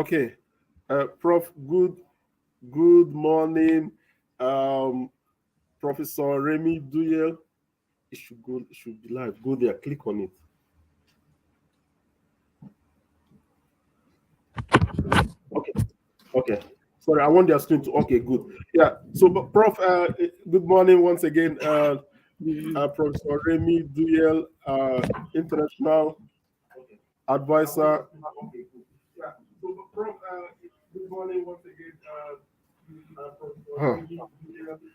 Okay, Prof. Good morning, Professor Remi Duyile. It should be live. Go there, click on it. Okay. Sorry, I want their screen to. Okay, good. Yeah. So, Prof. Good morning once again, Professor Remi Duyile, international advisor. Yeah. So, Prof. Good morning once again.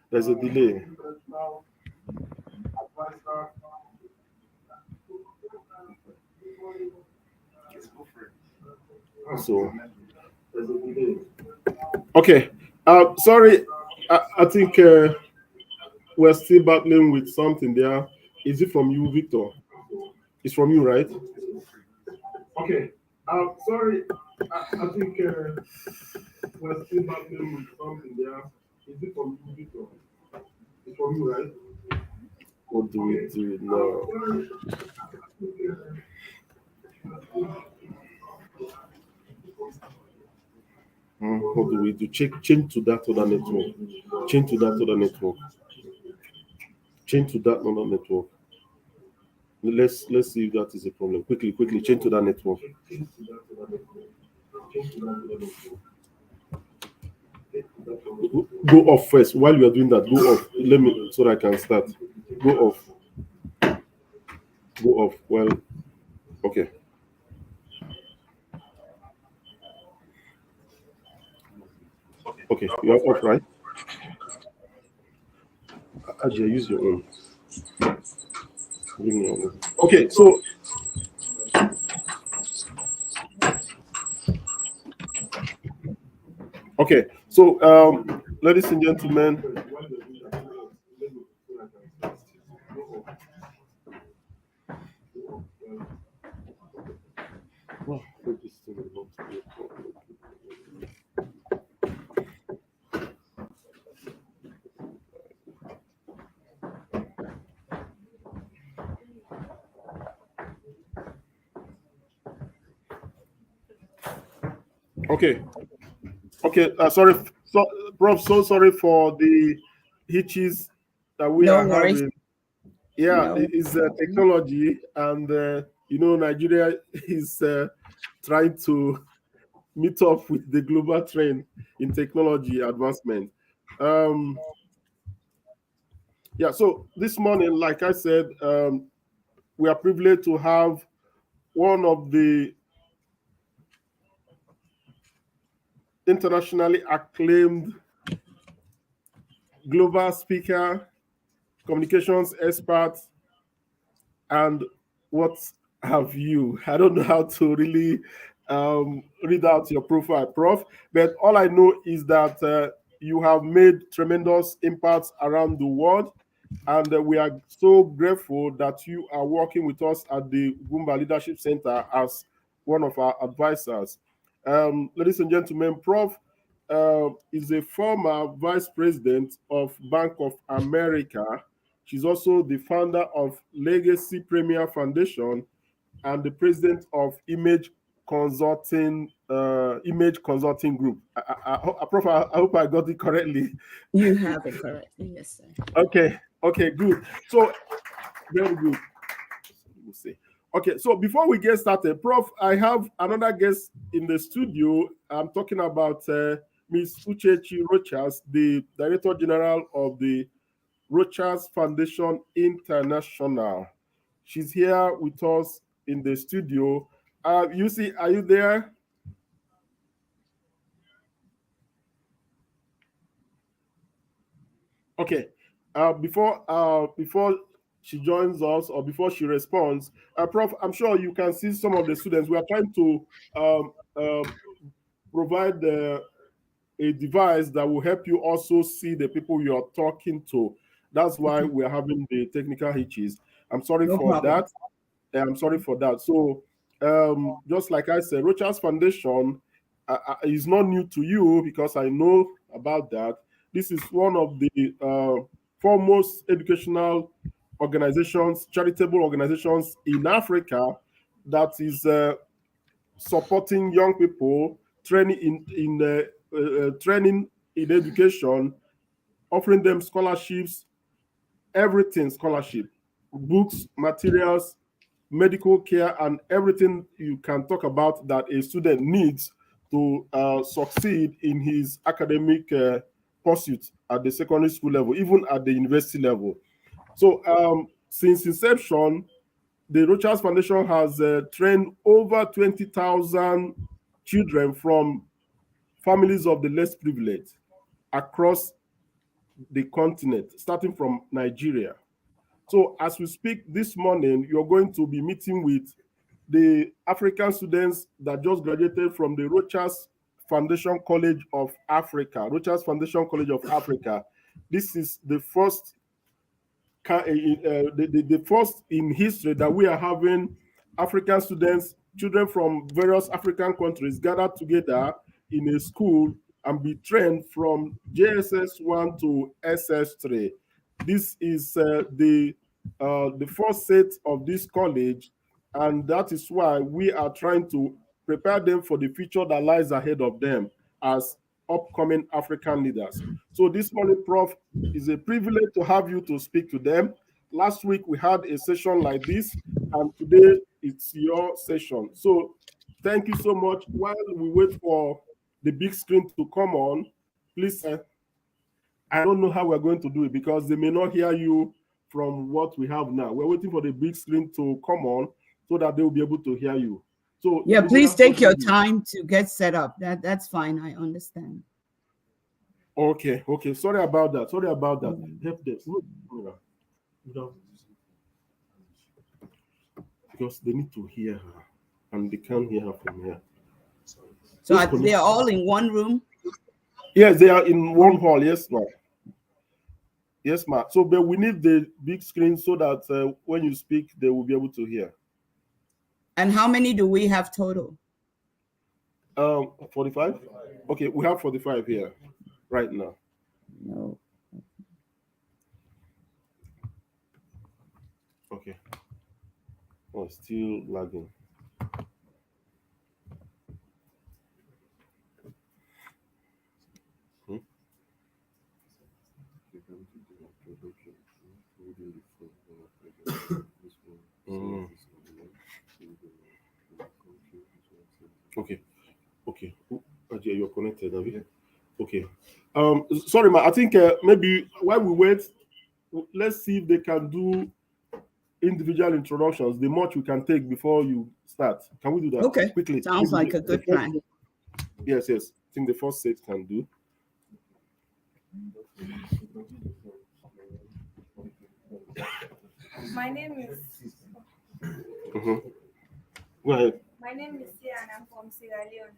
There's a delay. So, okay. Sorry, I think we're still battling with something there. Is it from you, Victor? It's from you, right? Okay. Sorry, I think we're still battling with something there. Is it from you, Victor? It's from you, right? What do we do now? What do we do? Change to that other network. Change to that other network. Change to that other network. Let's see if that is a problem. Quickly, change to that network. Go off first. While you are doing that, go off. Let me so that I can start. Go off. Go off. Well, okay. Okay, you are off, right? Ajay, use your own. Bring your own. Okay, so ladies and gentlemen, okay. Sorry, Prof. So sorry for the hitches that we are having. Yeah, it's technology, and Nigeria is trying to meet up with the global trend in technology advancement. Yeah, so this morning, like I said, we are privileged to have one of the internationally acclaimed global speaker, communications expert, and what have you. I don't know how to really read out your profile, Prof, but all I know is that you have made tremendous impacts around the world, and we are so grateful that you are working with us at the Ugwumba Leadership Center as one of our advisors. Ladies and gentlemen, Prof is a former vice president of Bank of America. She's also the founder of Legacy Premier Foundation and the president of Image Consulting Group. Prof, I hope I got it correctly. You have it correctly, yes, sir. Okay, good. So, very good. We'll see. Okay, so before we get started, Prof, I have another guest in the studio. I'm talking about Ms. Uchechi Rochas, the Director General of the Rochas Foundation International. She's here with us in the studio. You see, are you there? Okay. Before she joins us or before she responds, Prof, I'm sure you can see some of the students. We are trying to provide a device that will help you also see the people you are talking to. That's why we're having the technical hitches. I'm sorry for that. I'm sorry for that. So, just like I said, Rochas Foundation is not new to you because I know about that. This is one of the foremost educational organizations, charitable organizations in Africa that is supporting young people training in education, offering them scholarships, everything scholarship, books, materials, medical care, and everything you can talk about that a student needs to succeed in his academic pursuit at the secondary school level, even at the university level. So since inception, the Rochas Foundation has trained over 20,000 children from families of the less privileged across the continent, starting from Nigeria. So as we speak this morning, you're going to be meeting with the African students that just graduated from the Rochas Foundation College of Africa. Rochas Foundation College of Africa. This is the first the first in history that we are having African students, children from various African countries gathered together in a school and be trained from JSS 1 to SS3. This is the first set of this college, and that is why we are trying to prepare them for the future that lies ahead of them as upcoming African leaders. So this morning, Prof, is a privilege to have you to speak to them. Last week we had a session like this, and today it's your session. So thank you so much. While we wait for the big screen to come on, please, I don't know how we're going to do it because they may not hear you from what we have now. We're waiting for the big screen to come on so that they will be able to hear you. So yeah, please take your time to get set up. That's fine. I understand. Okay. Sorry about that. Help them. Because they need to hear her, and they can't hear her from here. So they're all in one room? Yes, they are in one hall. Yes, ma'am. Yes, ma'am. So, but we need the big screen so that when you speak, they will be able to hear. And how many do we have total? 45. Okay, we have 45 here right now. No. Okay. Oh, still lagging. Okay. You're connected, have you? Okay. Sorry, ma. I think maybe while we wait, let's see if they can do individual introductions. The much we can take before you start. Can we do that? Okay. Quickly? Sounds like a good plan. Yes. I think the first set can do. My name is. Go ahead. My name is Sia and I'm from Sierra Leone.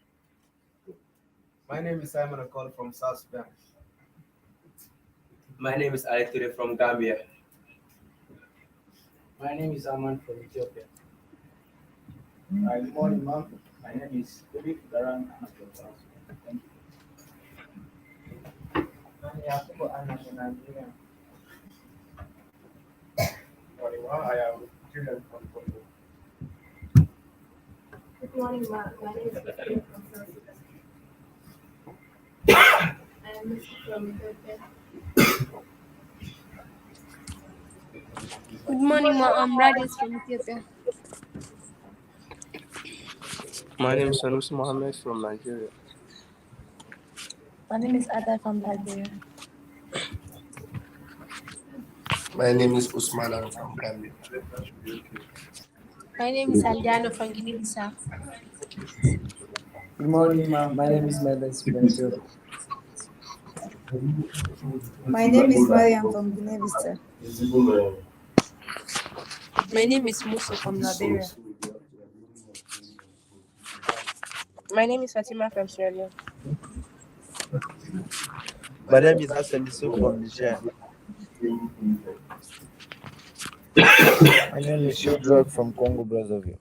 My name is Simon Akol from South Sudan. My name is Ali Ture from Gambia. My name is Aman from Ethiopia. Good morning, ma'am. My name is Philip Garan and I'm from South Sudan. Thank you. I'm Yakubu Anna from Nigeria. I am Julian from Congo. Good morning, ma'am. My name is Garki from South Sudan. I am Lucy from Ethiopia. Good morning, Ma. I'm Radis from Ethiopia. My name is Sanusi Mohammed from Nigeria. My name is Ada from Liberia. My name is Usman. I'm from Gambia. My name is Aldiano from Guinea-Bissau. Good morning, ma'am. My name is Melis from Ethiopia. My name is Mariam from Guinea-Bissau. My name is Musa from Liberia. My name is Fatima from Sierra Leone. My name is Hassan Yusuf from Niger. My name is Shedrack from Congo Brazzaville.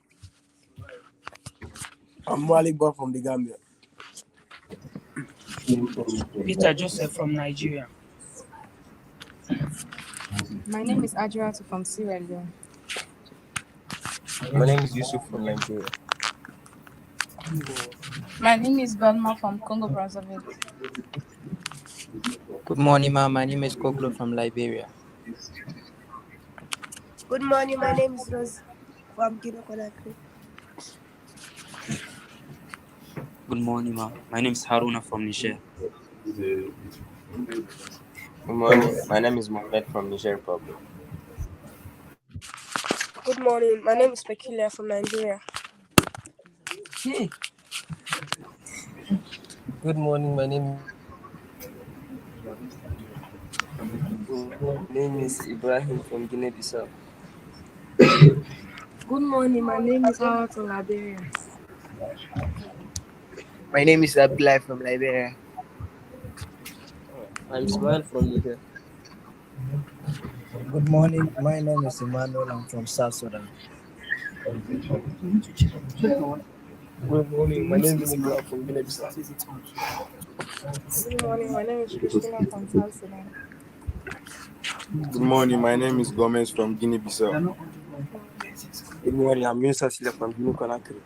I'm Waligba from the Gambia. Peter Joseph from Nigeria. My name is Adjuratu from Sierra Leone. My name is Yusuf from Nigeria. My name is Belma from Congo Brazzaville. Good morning, ma'am. My name is Koklo from Liberia. Good morning, my name is Rose from Guinea Conakry. Good morning, ma'am. My name is Haruna from Niger. Good morning. My name is Mohamed from Niger Republic. Good morning, my name is Peculiar from Nigeria. Good morning. My name is Ibrahim from Guinea-Bissau. Good morning, my name is Hawa from Liberia. My name is Abdullah from Liberia. I'm Ismail from Niger. Good morning. My name is Emmanuel. I'm from South Sudan. Good morning. My name is Ibrahim from Guinea-Bissau. Good morning, my name is Christina from South Sudan. Good morning. My name is Gomez from Guinea-Bissau. Good morning. I'm Musa Sila from Guinea Conakry.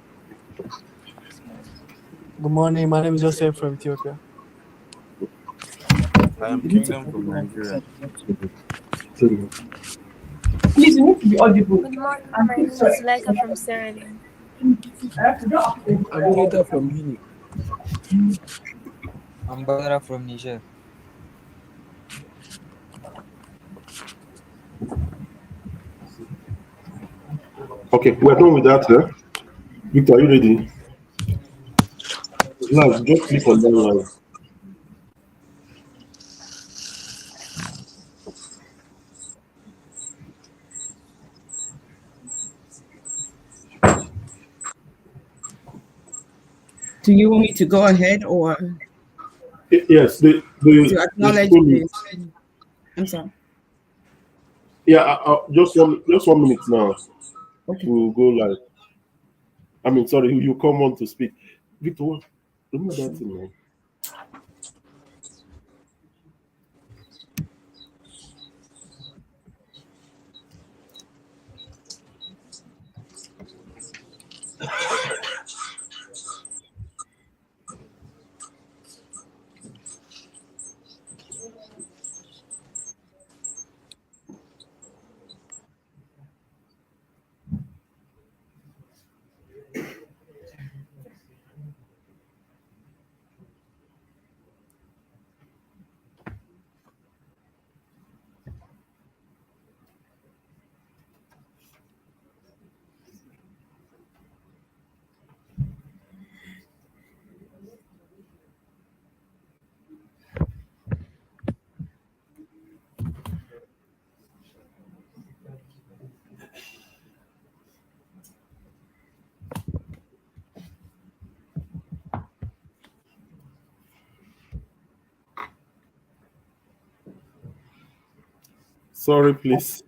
Good morning. My name is Joseph from Ethiopia. I am Kingdom from Nigeria. Please, you need to be audible. Good morning, my name is Laika from Sierra Leone. I'm Keita from Guinea. I'm Badara from Niger. Okay, we're done with that. Victor, are you ready? Now, just click on that line. Do you want me to go ahead or Yes, to acknowledge this? I'm sorry. Yeah, just 1 minute now. Okay. We'll go live. I mean, sorry, you come on to speak. Victor, remove that thing, man. Sorry, please.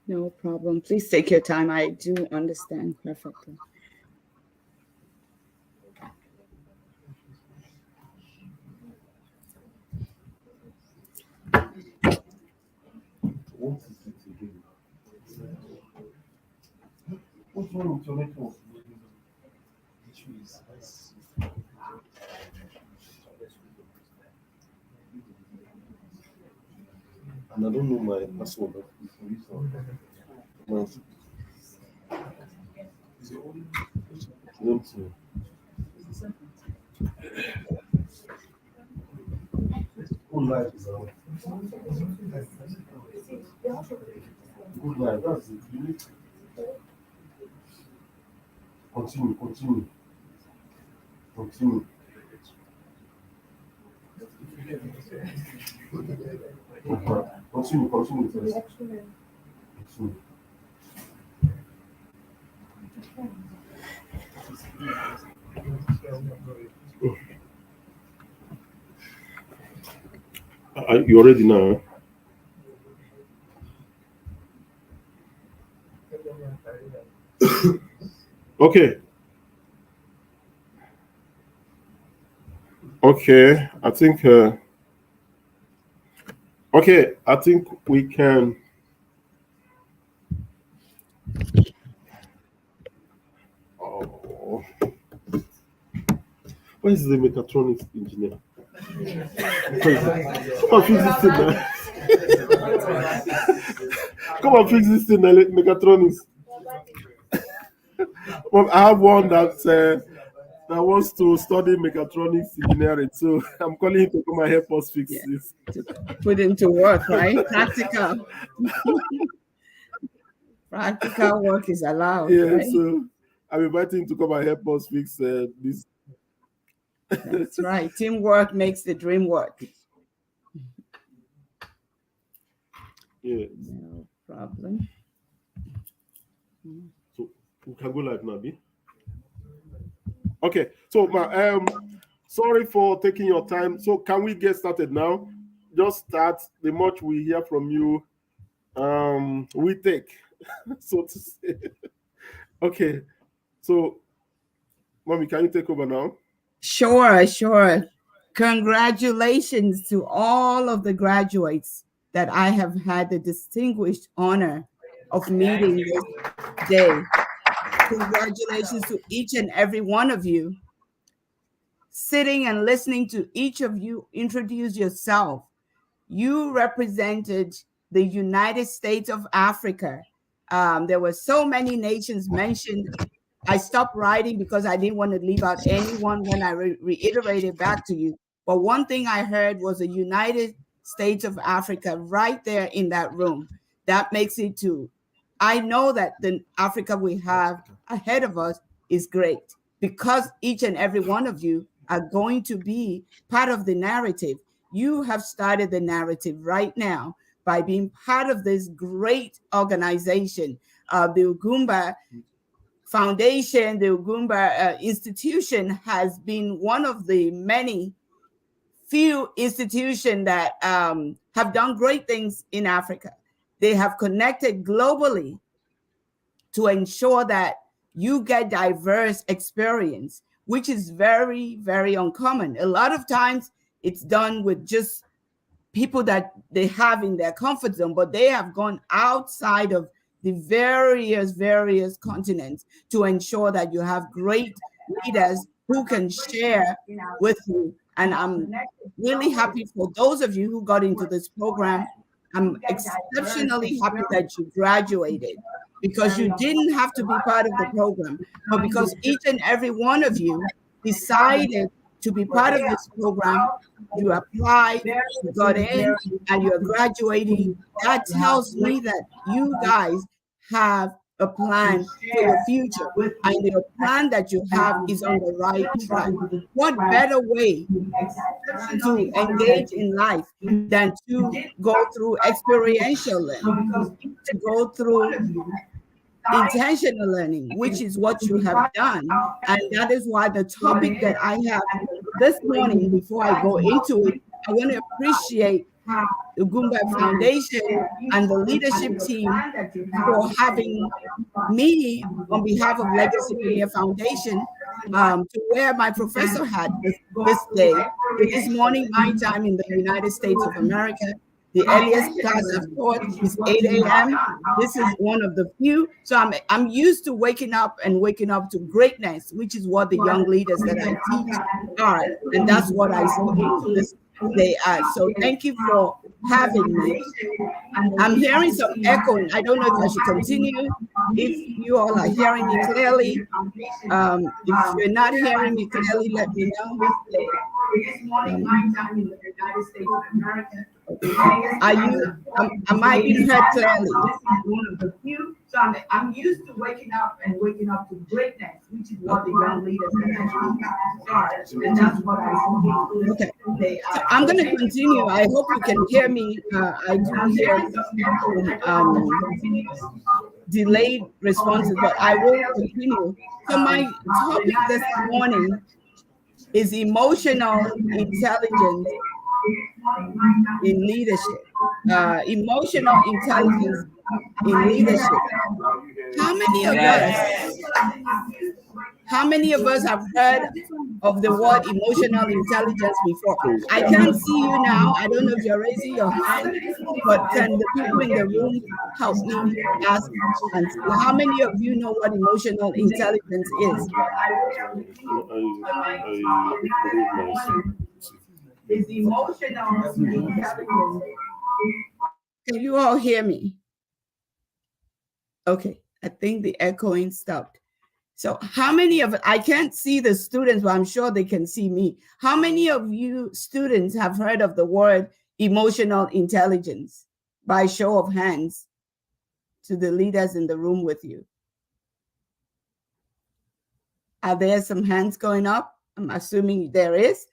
No problem. Please take your time. I do understand perfectly. What is it again? What's wrong with your network? And I don't know my password. No. Don't know. Good life is out. Good life, that's it. You need to continue. Continue. Continue first. Continue. You already know? Okay. Okay, I think. Okay, I think we can. Oh. Where is the mechatronics engineer? Come on, fix this thing now. Come on, fix this thing now, mechatronics. Well, I have one that wants to study mechatronics engineering, so I'm calling him to come and help us fix this. Put into work, right? Practical. Practical work is allowed. Yeah, right? so I'm inviting him to come and help us fix this. That's right. Teamwork makes the dream work. Yeah. No problem. So we can go live now, B. Okay. So, sorry for taking your time. So, can we get started now? Just start. The much we hear from you, we take, so to say. Okay. So, Mommy, can you take over now? Sure. Congratulations to all of the graduates that I have had the distinguished honor of meeting this day. Congratulations to each and every one of you. Sitting and listening to each of you introduce yourself. You represented the United States of Africa. There were so many nations mentioned. I stopped writing because I didn't want to leave out anyone when I reiterated back to you. But one thing I heard was the United States of Africa right there in that room. That makes it too. I know that the Africa we have ahead of us is great because each and every one of you are going to be part of the narrative. You have started the narrative right now by being part of this great organization, the Ugwumba Foundation. The Ugwumba institution has been one of the many few institutions that have done great things in Africa. They have connected globally to ensure that you get diverse experience, which is very, very uncommon. A lot of times it's done with just people that they have in their comfort zone, but they have gone outside of the various continents to ensure that you have great leaders who can share with you. And I'm really happy for those of you who got into this program. I'm exceptionally happy that you graduated because you didn't have to be part of the program, but because each and every one of you decided to be part of this program, you applied, you got in, and you're graduating. That tells me that you guys have a plan for your future, and the plan that you have is on the right track. What better way to engage in life than to go through experiential learning, to go through intentional learning, which is what you have done. And that is why the topic that I have this morning, before I go into it, I want to appreciate the Ugwumba Foundation and the leadership team for having me on behalf of Legacy Premier Foundation to wear my professor hat this day. It is morning my time in the United States of America. The earliest class I've taught is 8 a.m. This is one of the few. So I'm used to waking up to greatness, which is what the young leaders that I teach are. And that's what I see this day as. So thank you for having me. I'm hearing some echoing. I don't know if I should continue. If you all are hearing me clearly, if you're not hearing me clearly, let me know. Am I being heard clearly? So I'm used to waking up to greatness, which is what the young leaders are. And that's what I okay. So I'm going to continue. I hope you can hear me. I do hear delayed responses, but I will continue. So my topic this morning is emotional intelligence in leadership. Emotional intelligence in leadership. How many of us have heard of the word emotional intelligence before? I can't see you now. I don't know if you're raising your hand, but can the people in the room help me ask? And how many of you know what emotional intelligence is? Is emotional intelligence. Can you all hear me? Okay, I think the echoing stopped. So how many of, I can't see the students, but I'm sure they can see me. How many of you students have heard of the word emotional intelligence? By show of hands to the leaders in the room with you. Are there some hands going up? I'm assuming there is.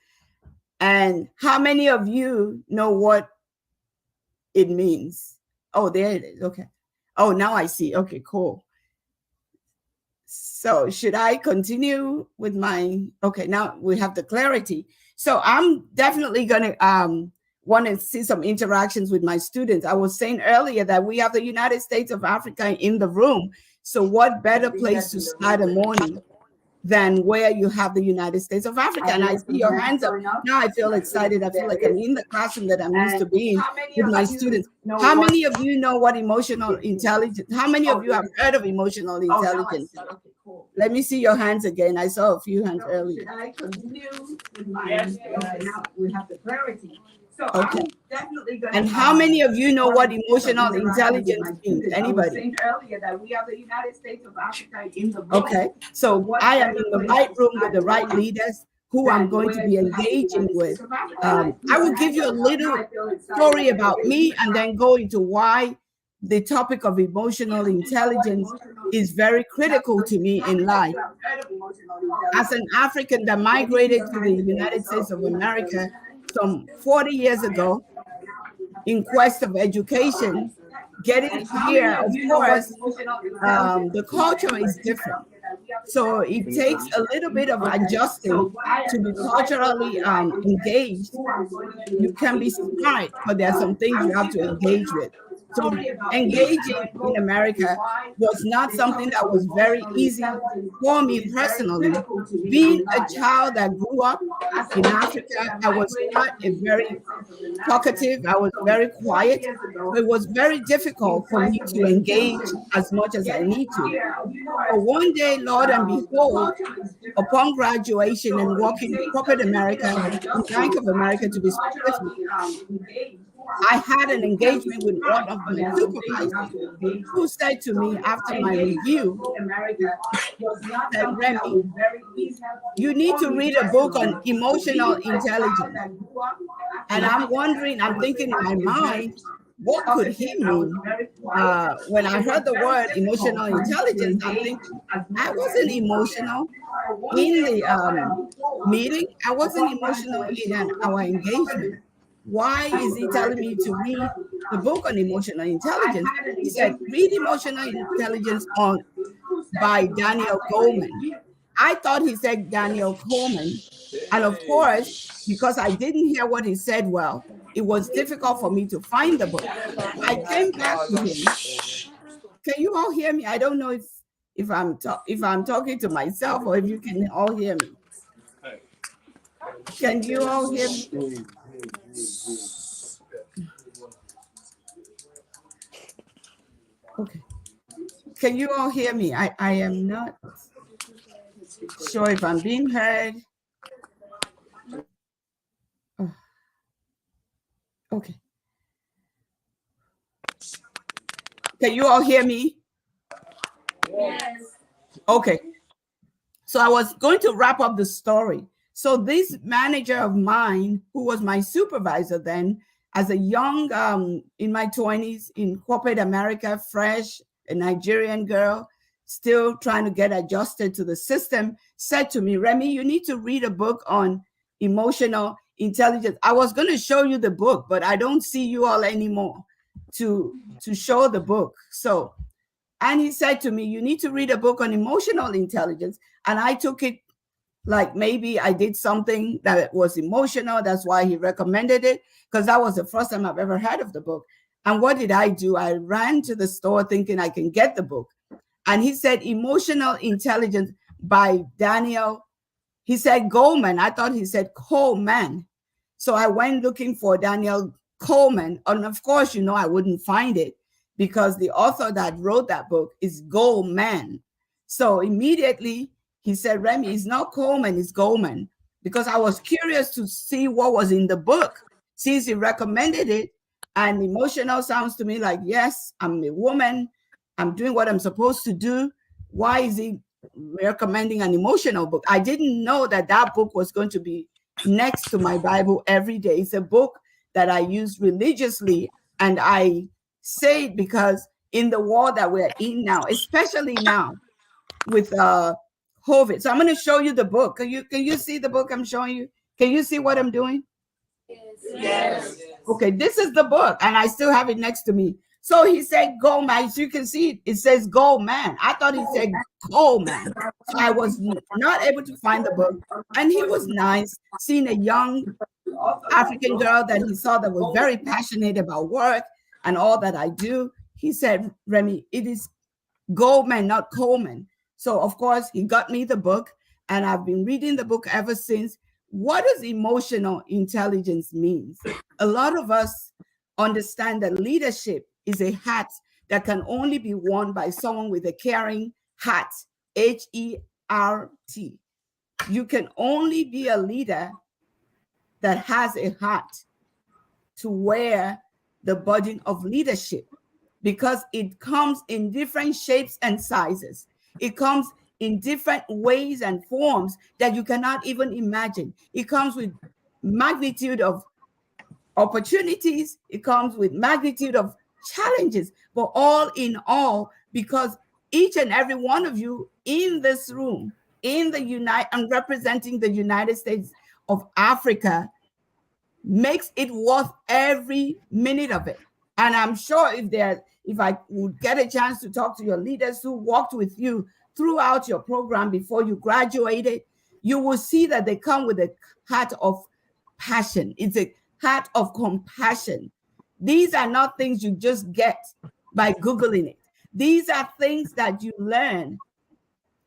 And how many of you know what it means? Oh, there it is. Okay. Oh, now I see. Okay, cool. So should I continue with my, okay, now we have the clarity. So I'm definitely going to want to see some interactions with my students. I was saying earlier that we have the United States of Africa in the room. So what better place to start a morning than where you have the United States of Africa? And I see your hands up. Now I feel excited. I feel like I'm in the classroom that I'm used to being with my students. How many of you know what emotional intelligence, how many of you have heard of emotional intelligence? Let me see your hands again. I saw a few hands earlier. I continue with my, now we have the clarity. So okay. And how many of you know what emotional intelligence means? Anybody? I was saying earlier that we have the United States of Africa in the room. Okay, so I am in the right room with the right leaders who I'm going to be engaging with. I will give you a little story about me and then go into why the topic of emotional intelligence is very critical to me in life. As an African that migrated to the United States of America some 40 years ago in quest of education, getting here, of course, the culture is different. So it takes a little bit of adjusting to be culturally engaged. You can be smart, but there are some things you have to engage with. So engaging in America was not something that was very easy for me personally. Being a child that grew up in Africa, I was not a very talkative, I was very quiet. It was very difficult for me to engage as much as I need to. But one day, Lord and behold, upon graduation and working in corporate America, in Bank of America to be specific, I had an engagement with one of my supervisors who said to me after my review, that Remi, you need to read a book on emotional intelligence. And I'm wondering, I'm thinking in my mind, what could he mean? When I heard the word emotional intelligence, I'm thinking, I wasn't emotional in the meeting. I wasn't emotional in our engagement. Why is he telling me to read the book on emotional intelligence? He said, read Emotional Intelligence by Daniel Goleman. I thought he said Daniel Coleman. And of course, because I didn't hear what he said well, it was difficult for me to find the book. I came back to him. Can you all hear me? I don't know if I'm talking to myself or if you can all hear me. Can you all hear me? Okay. Can you all hear me? I am not sure if I'm being heard. Oh. Okay. Can you all hear me? Yes. Okay. So I was going to wrap up the story. So this manager of mine, who was my supervisor then, as a young, in my 20s, in corporate America, fresh, a Nigerian girl, still trying to get adjusted to the system, said to me, Remi, you need to read a book on emotional intelligence. I was going to show you the book, but I don't see you all anymore to show the book. So, and he said to me, you need to read a book on emotional intelligence. And I took it like maybe I did something that was emotional. That's why he recommended it, because that was the first time I've ever heard of the book. And what did I do? I ran to the store thinking I can get the book. And he said, Emotional Intelligence by Daniel. He said Goleman. I thought he said Coleman. So I went looking for Daniel Coleman. And of course, you know, I wouldn't find it because the author that wrote that book is Goleman. So immediately he said, Remi, it's not Coleman, it's Goleman. Because I was curious to see what was in the book since he recommended it. And emotional sounds to me like, yes, I'm a woman. I'm doing what I'm supposed to do. Why is he recommending an emotional book? I didn't know that that book was going to be next to my Bible every day. It's a book that I use religiously. And I say it because in the world that we're in now, especially now with COVID. So I'm going to show you the book. Can you see the book I'm showing you? Can you see what I'm doing? Yes. Okay, this is the book, and I still have it next to me. So he said, "Go man." So you can see it says "Go man." I thought he said "Go man." So I was not able to find the book, and he was nice, seeing a young African girl that he saw that was very passionate about work and all that I do. He said, "Remi, it is Goldman, not Coleman." So of course he got me the book, and I've been reading the book ever since. What does emotional intelligence mean? A lot of us understand that leadership is a hat that can only be worn by someone with a caring heart, H-E-R-T. You can only be a leader that has a heart to wear the burden of leadership, because it comes in different shapes and sizes. It comes in different ways and forms that you cannot even imagine. It comes with magnitude of opportunities. It comes with magnitude of challenges, but all in all, because each and every one of you in this room, I'm representing the United States of Africa, makes it worth every minute of it. And I'm sure if I would get a chance to talk to your leaders who walked with you throughout your program before you graduated, you will see that they come with a heart of passion. It's a heart of compassion. These are not things you just get by Googling it. These are things that you learn.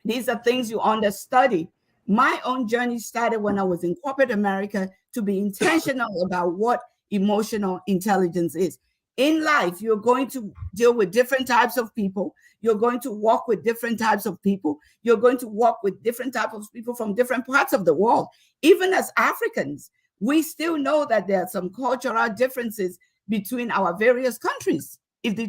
These are things you understudy. My own journey started when I was in corporate America to be intentional about what emotional intelligence is. In life, you're going to deal with different types of people. You're going to work with different types of people. You're going to work with different types of people from different parts of the world. Even as Africans, we still know that there are some cultural differences between our various countries. If the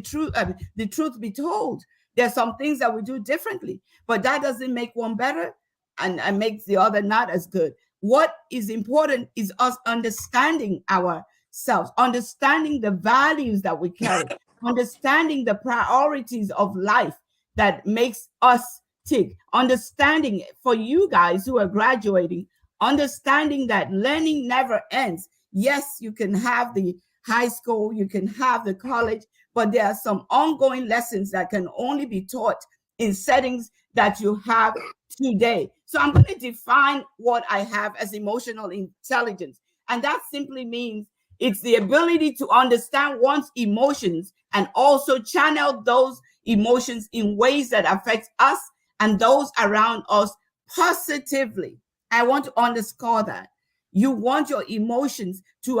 truth be told, there are some things that we do differently, but that doesn't make one better and makes the other not as good. What is important is us understanding ourselves, understanding the values that we carry, understanding the priorities of life that makes us tick, understanding for you guys who are graduating, understanding that learning never ends. Yes, you can have the high school, you can have the college, but there are some ongoing lessons that can only be taught in settings that you have today. So I'm going to define what I have as emotional intelligence. And that simply means it's the ability to understand one's emotions and also channel those emotions in ways that affect us and those around us positively. I want to underscore that. You want your emotions to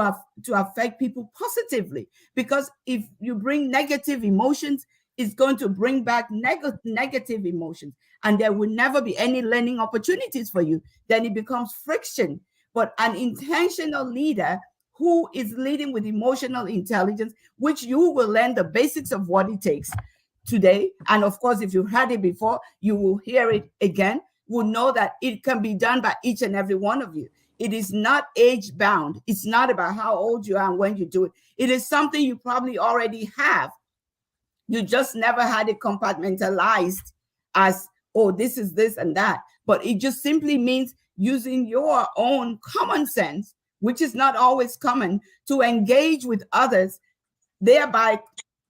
affect people positively, because if you bring negative emotions, it's going to bring back negative emotions, and there will never be any learning opportunities for you. Then it becomes friction. But an intentional leader who is leading with emotional intelligence, which you will learn the basics of what it takes today. And of course, if you've heard it before, you will hear it again, will know that it can be done by each and every one of you. It is not age bound. It's not about how old you are and when you do it. It is something you probably already have. You just never had it compartmentalized as, oh, this is this and that. But it just simply means using your own common sense, which is not always common, to engage with others, thereby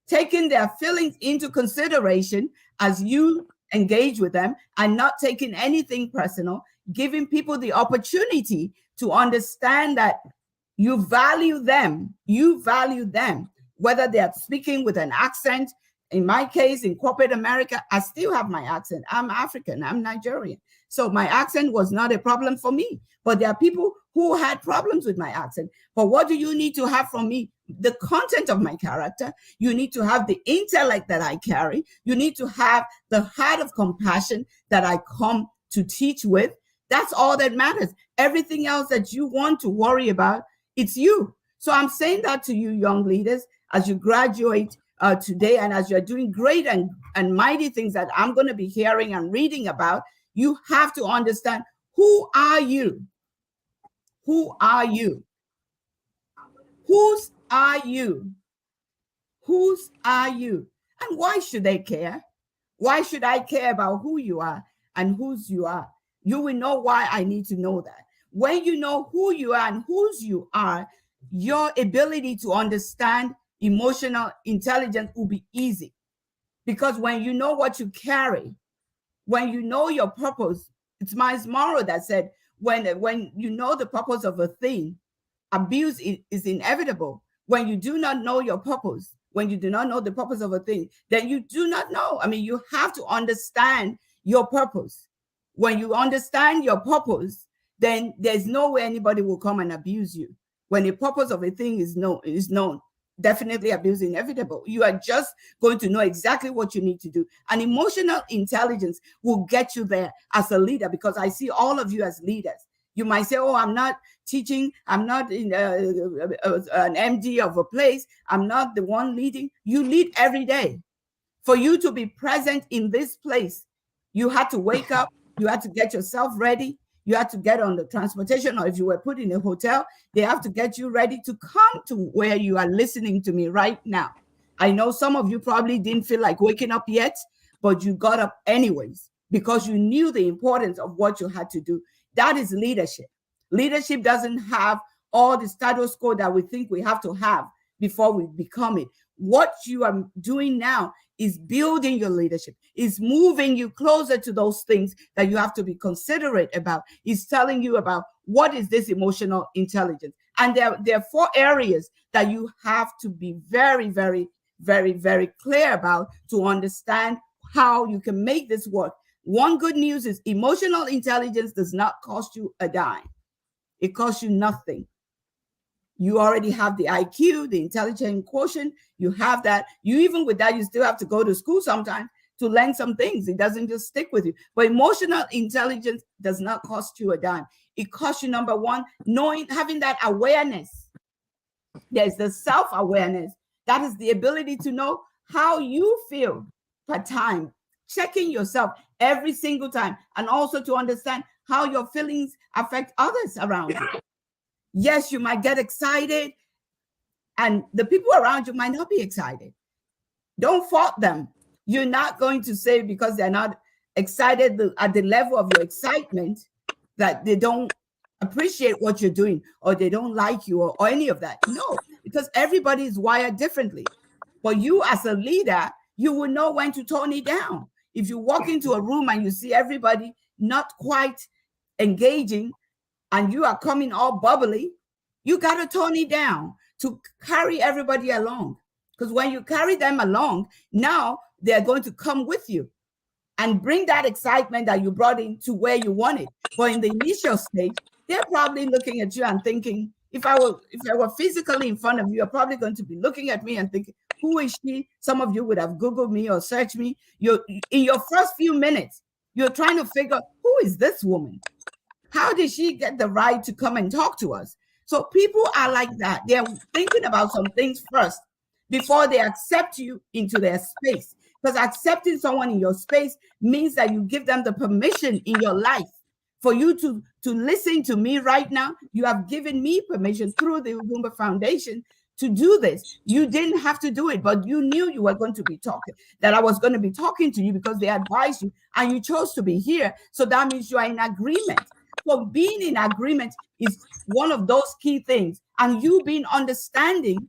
taking their feelings into consideration as you engage with them and not taking anything personal, giving people the opportunity to understand that you value them. whether they are speaking with an accent. In my case, in corporate America, I still have my accent. I'm African, I'm Nigerian. So my accent was not a problem for me. But there are people who had problems with my accent. But what do you need to have from me? The content of my character. You need to have the intellect that I carry. You need to have the heart of compassion that I come to teach with. That's all that matters. Everything else that you want to worry about, it's you. So I'm saying that to you, young leaders, as you graduate today, and as you're doing great and mighty things that I'm going to be hearing and reading about, you have to understand, who are you? Who are you? Whose are you? Whose are you? And why should they care? Why should I care about who you are and whose you are? You will know why I need to know that. When you know who you are and whose you are, your ability to understand emotional intelligence will be easy. Because when you know what you carry, when you know your purpose, it's Miles Monroe that said, when you know the purpose of a thing, abuse is inevitable. When you do not know your purpose, when you do not know the purpose of a thing, then you do not know. I mean, you have to understand your purpose. When you understand your purpose, then there's no way anybody will come and abuse you. When the purpose of a thing is known, definitely abuse is inevitable. You are just going to know exactly what you need to do. And emotional intelligence will get you there as a leader, because I see all of you as leaders. You might say, oh, I'm not teaching. I'm not in an MD of a place. I'm not the one leading. You lead every day. For you to be present in this place, you had to wake up. You had to get yourself ready. You had to get on the transportation, or if you were put in a hotel, they have to get you ready to come to where you are listening to me right now. I know some of you probably didn't feel like waking up yet, but you got up anyways because you knew the importance of what you had to do. That is leadership. Leadership doesn't have all the status quo that we think we have to have before we become it. What you are doing now is building your leadership, is moving you closer to those things that you have to be considerate about, is telling you about what is this emotional intelligence. And there are 4 areas that you have to be very, very, very, very clear about to understand how you can make this work. One good news is emotional intelligence does not cost you a dime. It costs you nothing. You already have the IQ, the intelligence quotient. You have that. You even with that, you still have to go to school sometimes to learn some things. It doesn't just stick with you. But emotional intelligence does not cost you a dime. It costs you, number one, having that awareness. There's the self-awareness. That is the ability to know how you feel per time, checking yourself every single time, and also to understand how your feelings affect others around you. Yes, you might get excited, and the people around you might not be excited. Don't fault them. You're not going to say because they're not excited at the level of your excitement that they don't appreciate what you're doing or they don't like you or any of that. No, because everybody is wired differently. But you as a leader, you will know when to tone it down. If you walk into a room and you see everybody not quite engaging, and you are coming all bubbly, you got to tone it down to carry everybody along. Because when you carry them along, now they're going to come with you and bring that excitement that you brought in to where you want it. But in the initial stage, they're probably looking at you and thinking, if I were physically in front of you, you're probably going to be looking at me and thinking, who is she? Some of you would have Googled me or searched me. In your first few minutes, you're trying to figure, who is this woman? How did she get the right to come and talk to us? So people are like that. They're thinking about some things first before they accept you into their space. Because accepting someone in your space means that you give them the permission in your life for you to listen to me right now. You have given me permission through the Ugwumba Foundation to do this. You didn't have to do it, but you knew you were going to be talking, that I was going to be talking to you because they advised you and you chose to be here. So that means you are in agreement. So being in agreement is one of those key things. And you being understanding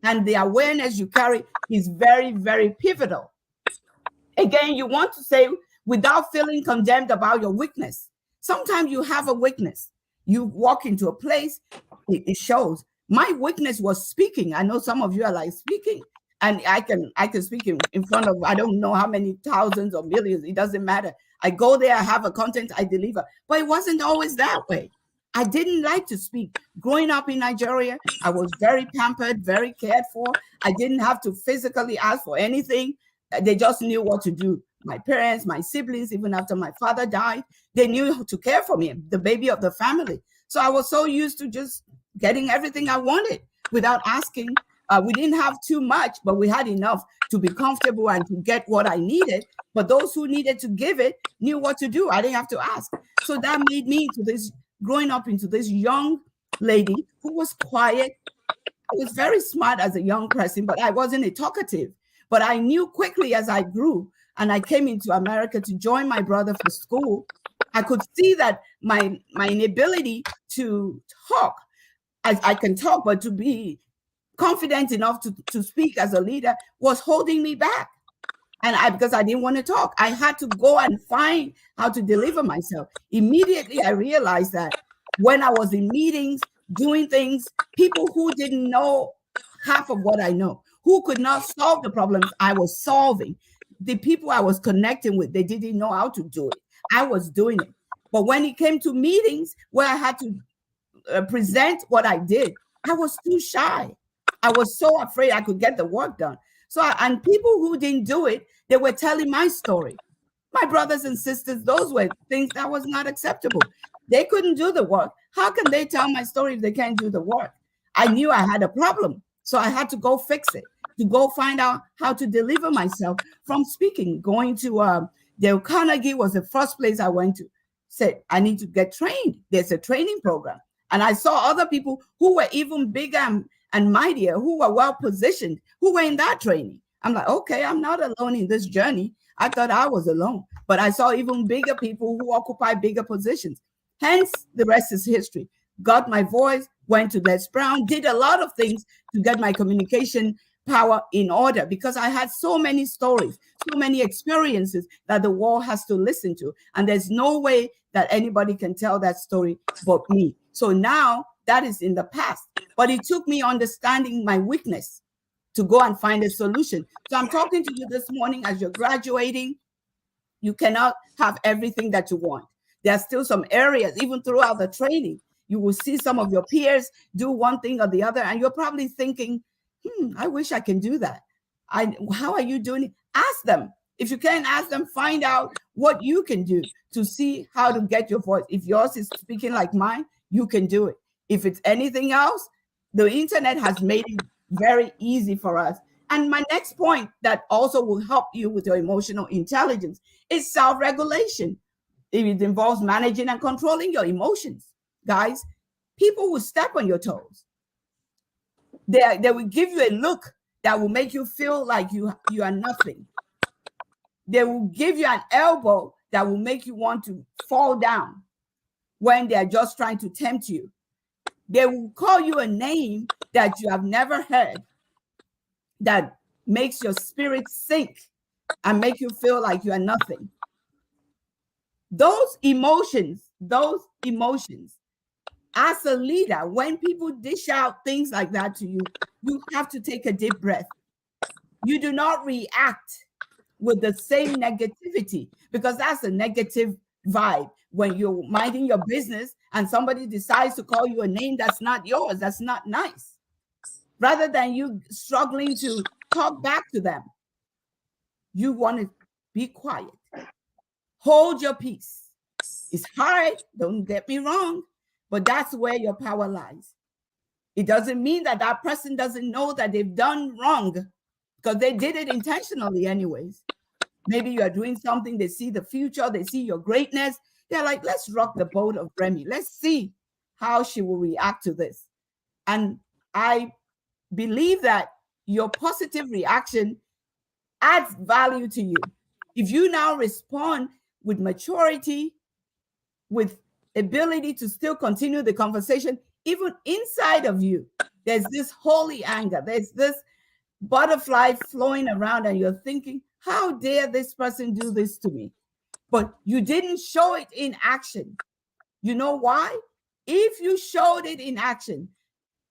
and the awareness you carry is very, very pivotal. Again, you want to say without feeling condemned about your weakness. Sometimes you have a weakness. You walk into a place, it shows. My weakness was speaking. I know some of you are like speaking, and I can speak in front of I don't know how many thousands or millions. It doesn't matter. I go there, I have a content, I deliver. But it wasn't always that way. I didn't like to speak. Growing up in Nigeria, I was very pampered, very cared for. I didn't have to physically ask for anything. They just knew what to do. My parents, my siblings, even after my father died, they knew how to care for me, the baby of the family. So I was so used to just getting everything I wanted without asking. We didn't have too much, but we had enough to be comfortable and to get what I needed. But those who needed to give it knew what to do. I didn't have to ask. So that made me growing up into this young lady who was quiet. I was very smart as a young person, but I wasn't a talkative. But I knew quickly as I grew and I came into America to join my brother for school, I could see that my inability to talk, I can talk, but to be confident enough to speak as a leader was holding me back. And because I didn't want to talk, I had to go and find how to deliver myself. Immediately, I realized that when I was in meetings, doing things, people who didn't know half of what I know, who could not solve the problems I was solving, the people I was connecting with, they didn't know how to do it. I was doing it. But when it came to meetings where I had to present what I did, I was too shy. I was so afraid I could get the work done. So, and people who didn't do it, they were telling my story. My brothers and sisters, those were things that was not acceptable. They couldn't do the work. How can they tell my story if they can't do the work? I knew I had a problem. So I had to go fix it, to go find out how to deliver myself from speaking. Going to Dale Carnegie was the first place I went to. Said, I need to get trained. There's a training program. And I saw other people who were even bigger and mightier, who were well positioned, who were in that training. I'm like, okay, I'm not alone in this journey. I thought I was alone, but I saw even bigger people who occupy bigger positions. Hence, the rest is history. Got my voice, went to Les Brown, did a lot of things to get my communication power in order because I had so many stories, so many experiences that the world has to listen to. And there's no way that anybody can tell that story but me. So now that is in the past. But it took me understanding my weakness to go and find a solution. So I'm talking to you this morning as you're graduating. You cannot have everything that you want. There are still some areas, even throughout the training, you will see some of your peers do one thing or the other, and you're probably thinking, I wish I can do that. How are you doing it? Ask them. If you can't ask them, find out what you can do to see how to get your voice. If yours is speaking like mine, you can do it. If it's anything else, the internet has made it very easy for us. And my next point that also will help you with your emotional intelligence is self-regulation. It involves managing and controlling your emotions. Guys, people will step on your toes. They will give you a look that will make you feel like you are nothing. They will give you an elbow that will make you want to fall down when they're just trying to tempt you. They will call you a name that you have never heard that makes your spirit sink and make you feel like you are nothing. Those emotions, as a leader, when people dish out things like that to you, you have to take a deep breath. You do not react with the same negativity because that's a negative vibe. When you're minding your business and somebody decides to call you a name that's not yours, that's not nice. Rather than you struggling to talk back to them, you want to be quiet. Hold your peace. It's hard, don't get me wrong, but that's where your power lies. It doesn't mean that that person doesn't know that they've done wrong because they did it intentionally anyways. Maybe you are doing something, they see the future, they see your greatness. They're like, let's rock the boat of Remi. Let's see how she will react to this. And I believe that your positive reaction adds value to you. If you now respond with maturity, with ability to still continue the conversation, even inside of you, there's this holy anger. There's this butterfly flowing around and you're thinking, how dare this person do this to me? But you didn't show it in action. You know why? If you showed it in action,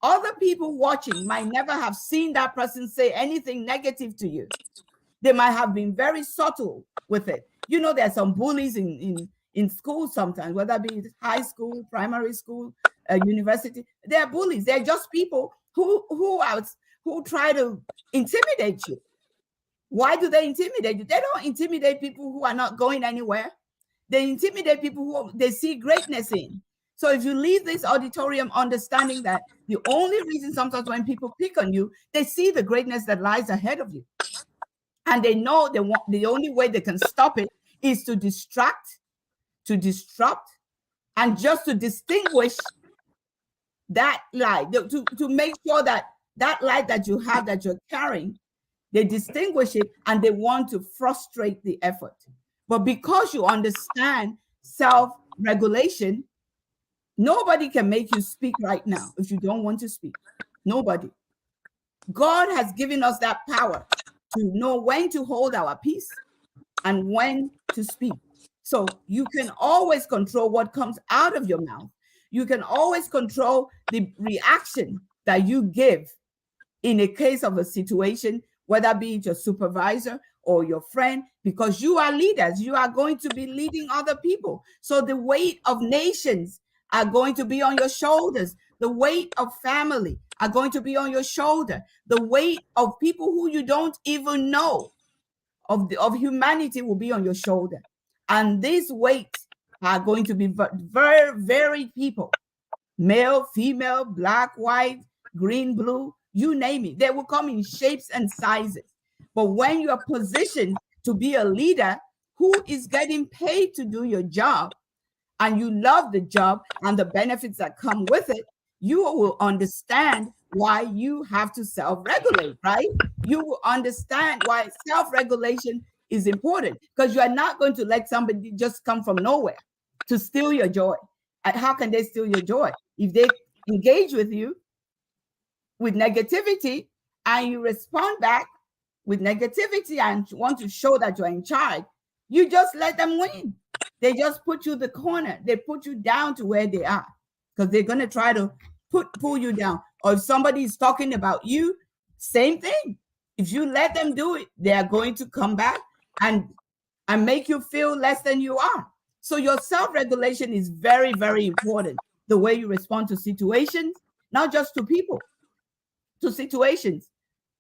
Other people watching might never have seen that person say anything negative to you. They might have been very subtle with it. You know, there are some bullies in school sometimes, whether it be high school, primary school, university. They're bullies. They're just people who try to intimidate you. Why do they intimidate you? They don't intimidate people who are not going anywhere. They intimidate people who they see greatness in. So if you leave this auditorium understanding that the only reason sometimes when people pick on you, they see the greatness that lies ahead of you. And they know the only way they can stop it is to distract, to disrupt, and just to distinguish that light, to make sure that that light that you have, that you're carrying, they distinguish it and they want to frustrate the effort. But because you understand self-regulation, nobody can make you speak right now if you don't want to speak. Nobody. God has given us that power to know when to hold our peace and when to speak. So you can always control what comes out of your mouth. You can always control the reaction that you give in a case of a situation, whether it be your supervisor or your friend, because you are leaders. You are going to be leading other people. So the weight of nations are going to be on your shoulders. The weight of family are going to be on your shoulder. The weight of people who you don't even know of humanity will be on your shoulder. And these weights are going to be very varied people, male, female, black, white, green, blue, you name it. They will come in shapes and sizes. But when you are positioned to be a leader who is getting paid to do your job, and you love the job and the benefits that come with it, you will understand why you have to self-regulate, right? You will understand why self-regulation is important, because you are not going to let somebody just come from nowhere to steal your joy. How can they steal your joy? If they engage with you with negativity and you respond back with negativity and want to show that you're in charge, you just let them win. They just put you the corner. They put you down to where they are, because they're going to try to pull you down. Or if somebody is talking about you, same thing. If you let them do it, they are going to come back and make you feel less than you are. So your self-regulation is very, very important. The way you respond to situations, not just to people, to situations.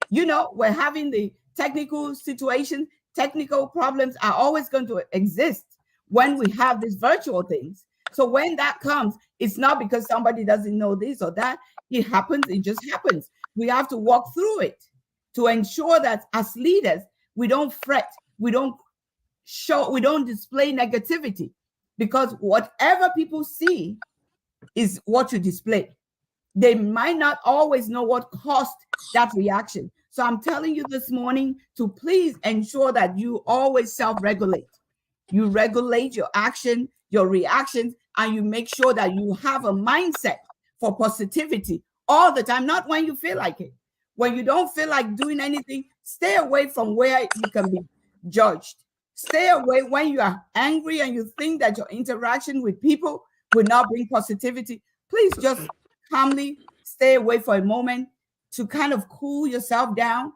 You know, we're having the technical situation. Technical problems are always going to exist when we have these virtual things. So when that comes, it's not because somebody doesn't know this or that. It happens. It just happens. We have to walk through it to ensure that as leaders, we don't fret. We don't display negativity, because whatever people see is what you display. They might not always know what caused that reaction. So I'm telling you this morning to please ensure that you always self-regulate. You regulate your action, your reactions, and you make sure that you have a mindset for positivity all the time, not when you feel like it. When you don't feel like doing anything, stay away from where you can be judged. Stay away when you are angry and you think that your interaction with people will not bring positivity. Please just calmly stay away for a moment to kind of cool yourself down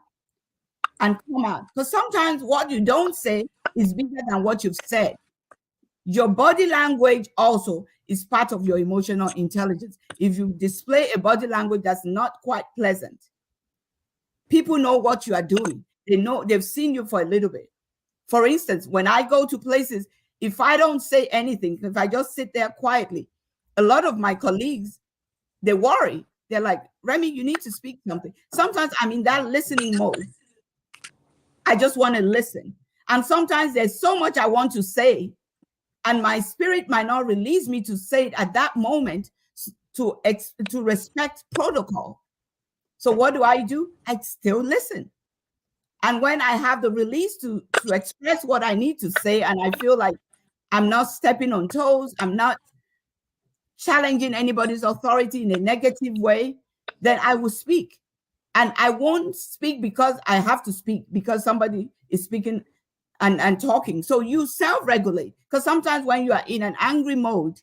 and come out. Because sometimes what you don't say is bigger than what you've said. Your body language also is part of your emotional intelligence. If you display a body language that's not quite pleasant, people know what you are doing. They know, they've seen you for a little bit. For instance, when I go to places, if I don't say anything, if I just sit there quietly, a lot of my colleagues, they worry. They're like, Remi, you need to speak something. Sometimes I'm in that listening mode. I just want to listen. And sometimes there's so much I want to say, and my spirit might not release me to say it at that moment to respect protocol. So what do? I still listen. And when I have the release to express what I need to say, and I feel like I'm not stepping on toes, I'm not challenging anybody's authority in a negative way, then I will speak. And I won't speak because I have to speak, because somebody is speaking and talking. So you self-regulate, because sometimes when you are in an angry mode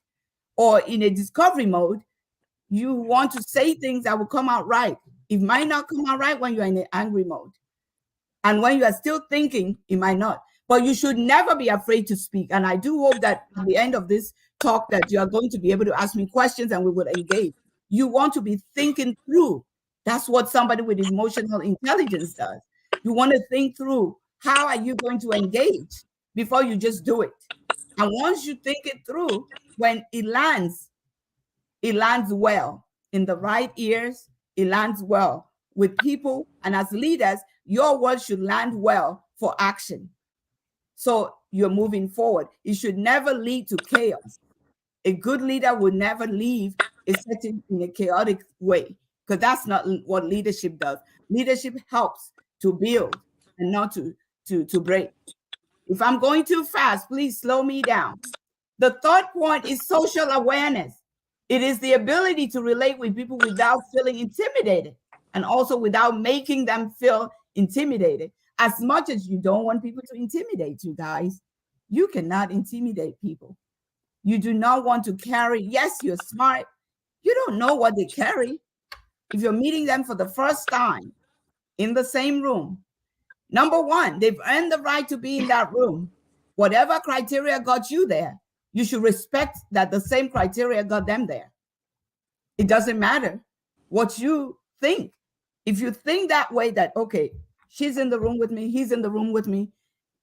or in a discovery mode, You want to say things that will come out right. It might not come out right when you're in an angry mode. And when you are still thinking, it might not. But you should never be afraid to speak. And I do hope that at the end of this talk that you are going to be able to ask me questions and we will engage. You want to be thinking through. That's what somebody with emotional intelligence does. You want to think through, how are you going to engage before you just do it? And once you think it through, when it lands well in the right ears, it lands well with people. And as leaders, your words should land well for action. So you're moving forward. It should never lead to chaos. A good leader would never leave a setting in a chaotic way, because that's not what leadership does. Leadership helps to build and not to break. If I'm going too fast, please slow me down. The third point is social awareness. It is the ability to relate with people without feeling intimidated, and also without making them feel intimidated. As much as you don't want people to intimidate you guys, you cannot intimidate people. You do not want to carry, yes, you're smart. You don't know what they carry. If you're meeting them for the first time in the same room, number one, they've earned the right to be in that room. Whatever criteria got you there, you should respect that the same criteria got them there. It doesn't matter what you think. If you think that way, that, okay, she's in the room with me, he's in the room with me,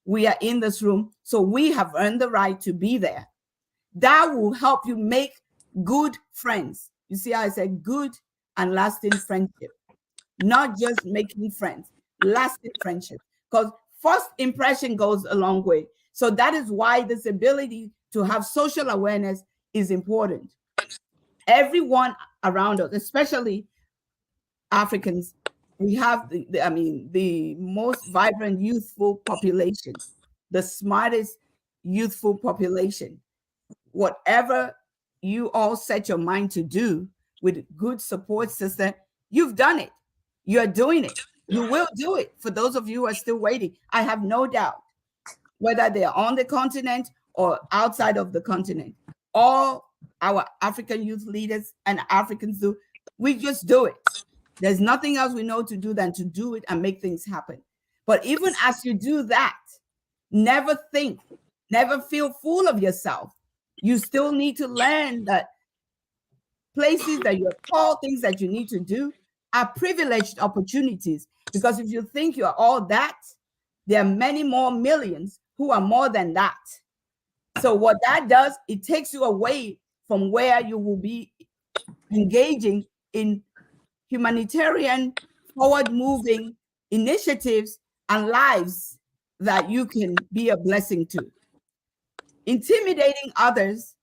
we are in this room, so we have earned the right to be there. That will help you make good friends. You see how I said good and lasting friendship, not just making friends, lasting friendship. Because first impression goes a long way. So that is why this ability to have social awareness is important. Everyone around us, especially Africans, we have the most vibrant youthful population, the smartest youthful population. Whatever you all set your mind to do with good support system, you've done it. You're doing it. You will do it. For those of you who are still waiting, I have no doubt, whether they're on the continent or outside of the continent, all our African youth leaders and Africans do, we just do it. There's nothing else we know to do than to do it and make things happen. But even as you do that, never feel full of yourself. You still need to learn that places that you're called, things that you need to do, are privileged opportunities. Because if you think you're all that, there are many more millions who are more than that. So what that does, it takes you away from where you will be engaging in humanitarian, forward-moving initiatives and lives that you can be a blessing to. Intimidating others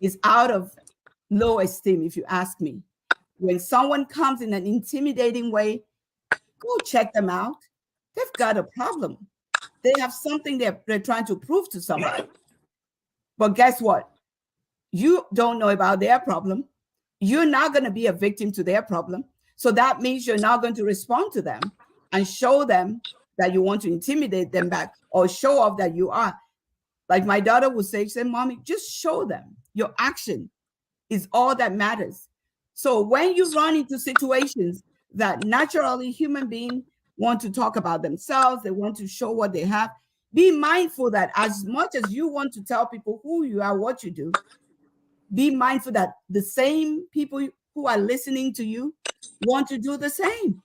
is out of low esteem, if you ask me. When someone comes in an intimidating way, go check them out. They've got a problem. They have something they're trying to prove to somebody. But guess what? You don't know about their problem. You're not going to be a victim to their problem. So that means you're not going to respond to them and show them that you want to intimidate them back or show off that you are. Like my daughter would say, Mommy, just show them. Your action is all that matters. So when you run into situations that naturally human beings want to talk about themselves, they want to show what they have, be mindful that as much as you want to tell people who you are, what you do, be mindful that the same people who are listening to you want to do the same.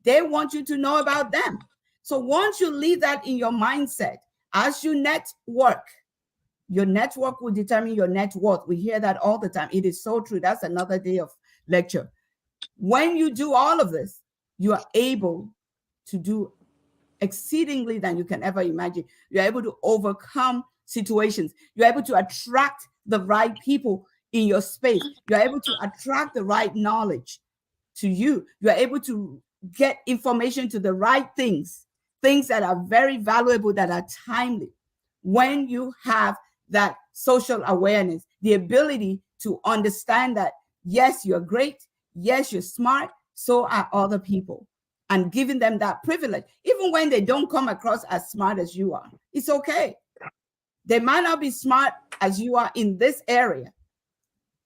They want you to know about them. So once you leave that in your mindset, as you network, your network will determine your net worth. We hear that all the time. It is so true. That's another day of lecture. When you do all of this, you are able to do exceedingly than you can ever imagine. You're able to overcome situations. You're able to attract the right people in your space. You're able to attract the right knowledge to you. You're able to get information to the right things that are very valuable, that are timely. When you have that social awareness, the ability to understand that, yes, you're great, yes, you're smart, so are other people, and giving them that privilege, even when they don't come across as smart as you are. It's okay. They might not be smart as you are in this area,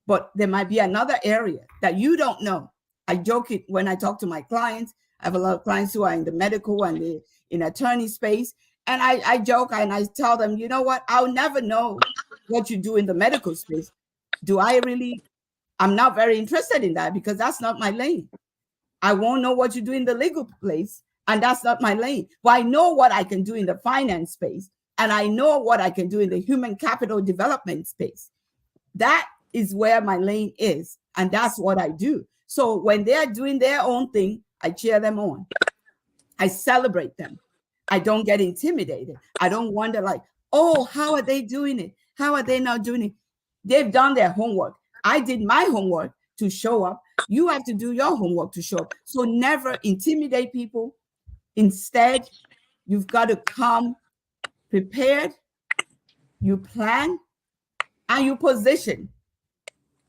but there might be another area that you don't know. I joke it when I talk to my clients. I have a lot of clients who are in the medical and in attorney space. And I joke and I tell them, you know what? I'll never know what you do in the medical space. I'm not very interested in that because that's not my lane. I won't know what you do in the legal place, and that's not my lane. But I know what I can do in the finance space, and I know what I can do in the human capital development space. That is where my lane is, and that's what I do. So when they're doing their own thing, I cheer them on. I celebrate them. I don't get intimidated. I don't wonder like, oh, how are they doing it? How are they not doing it? They've done their homework. I did my homework to show up. You have to do your homework to show up. So never intimidate people. Instead, you've got to come prepared. You plan and you position.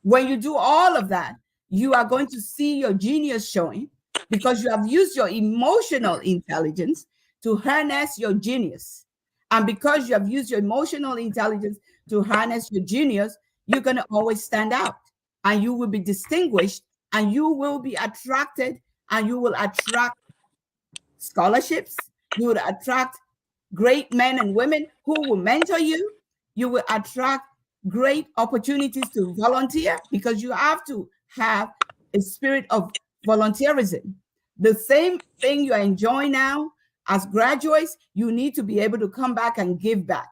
When you do all of that, you are going to see your genius showing because you have used your emotional intelligence to harness your genius. And because you have used your emotional intelligence to harness your genius, you're going to always stand out and you will be distinguished and you will be attracted and you will attract scholarships. You will attract great men and women who will mentor you. You will attract great opportunities to volunteer because you have to have a spirit of volunteerism. The same thing you're enjoying now as graduates, you need to be able to come back and give back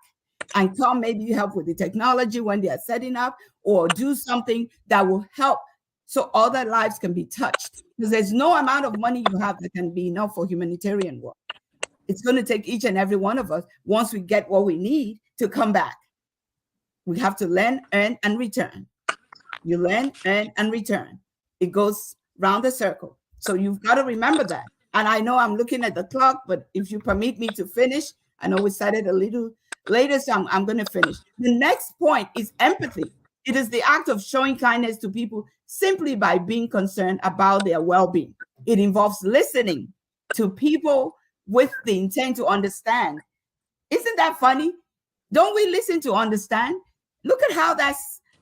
and come maybe help with the technology when they are setting up or do something that will help so other lives can be touched. Because there's no amount of money you have that can be enough for humanitarian work. It's going to take each and every one of us, once we get what we need, to come back. We have to learn, earn, and return. You learn, earn, and return. It goes round the circle. So you've got to remember that. And I know I'm looking at the clock, but if you permit me to finish, I know we started a little later, so I'm going to finish. The next point is empathy. It is the act of showing kindness to people simply by being concerned about their well-being. It involves listening to people with the intent to understand. Isn't that funny? Don't we listen to understand? Look at how that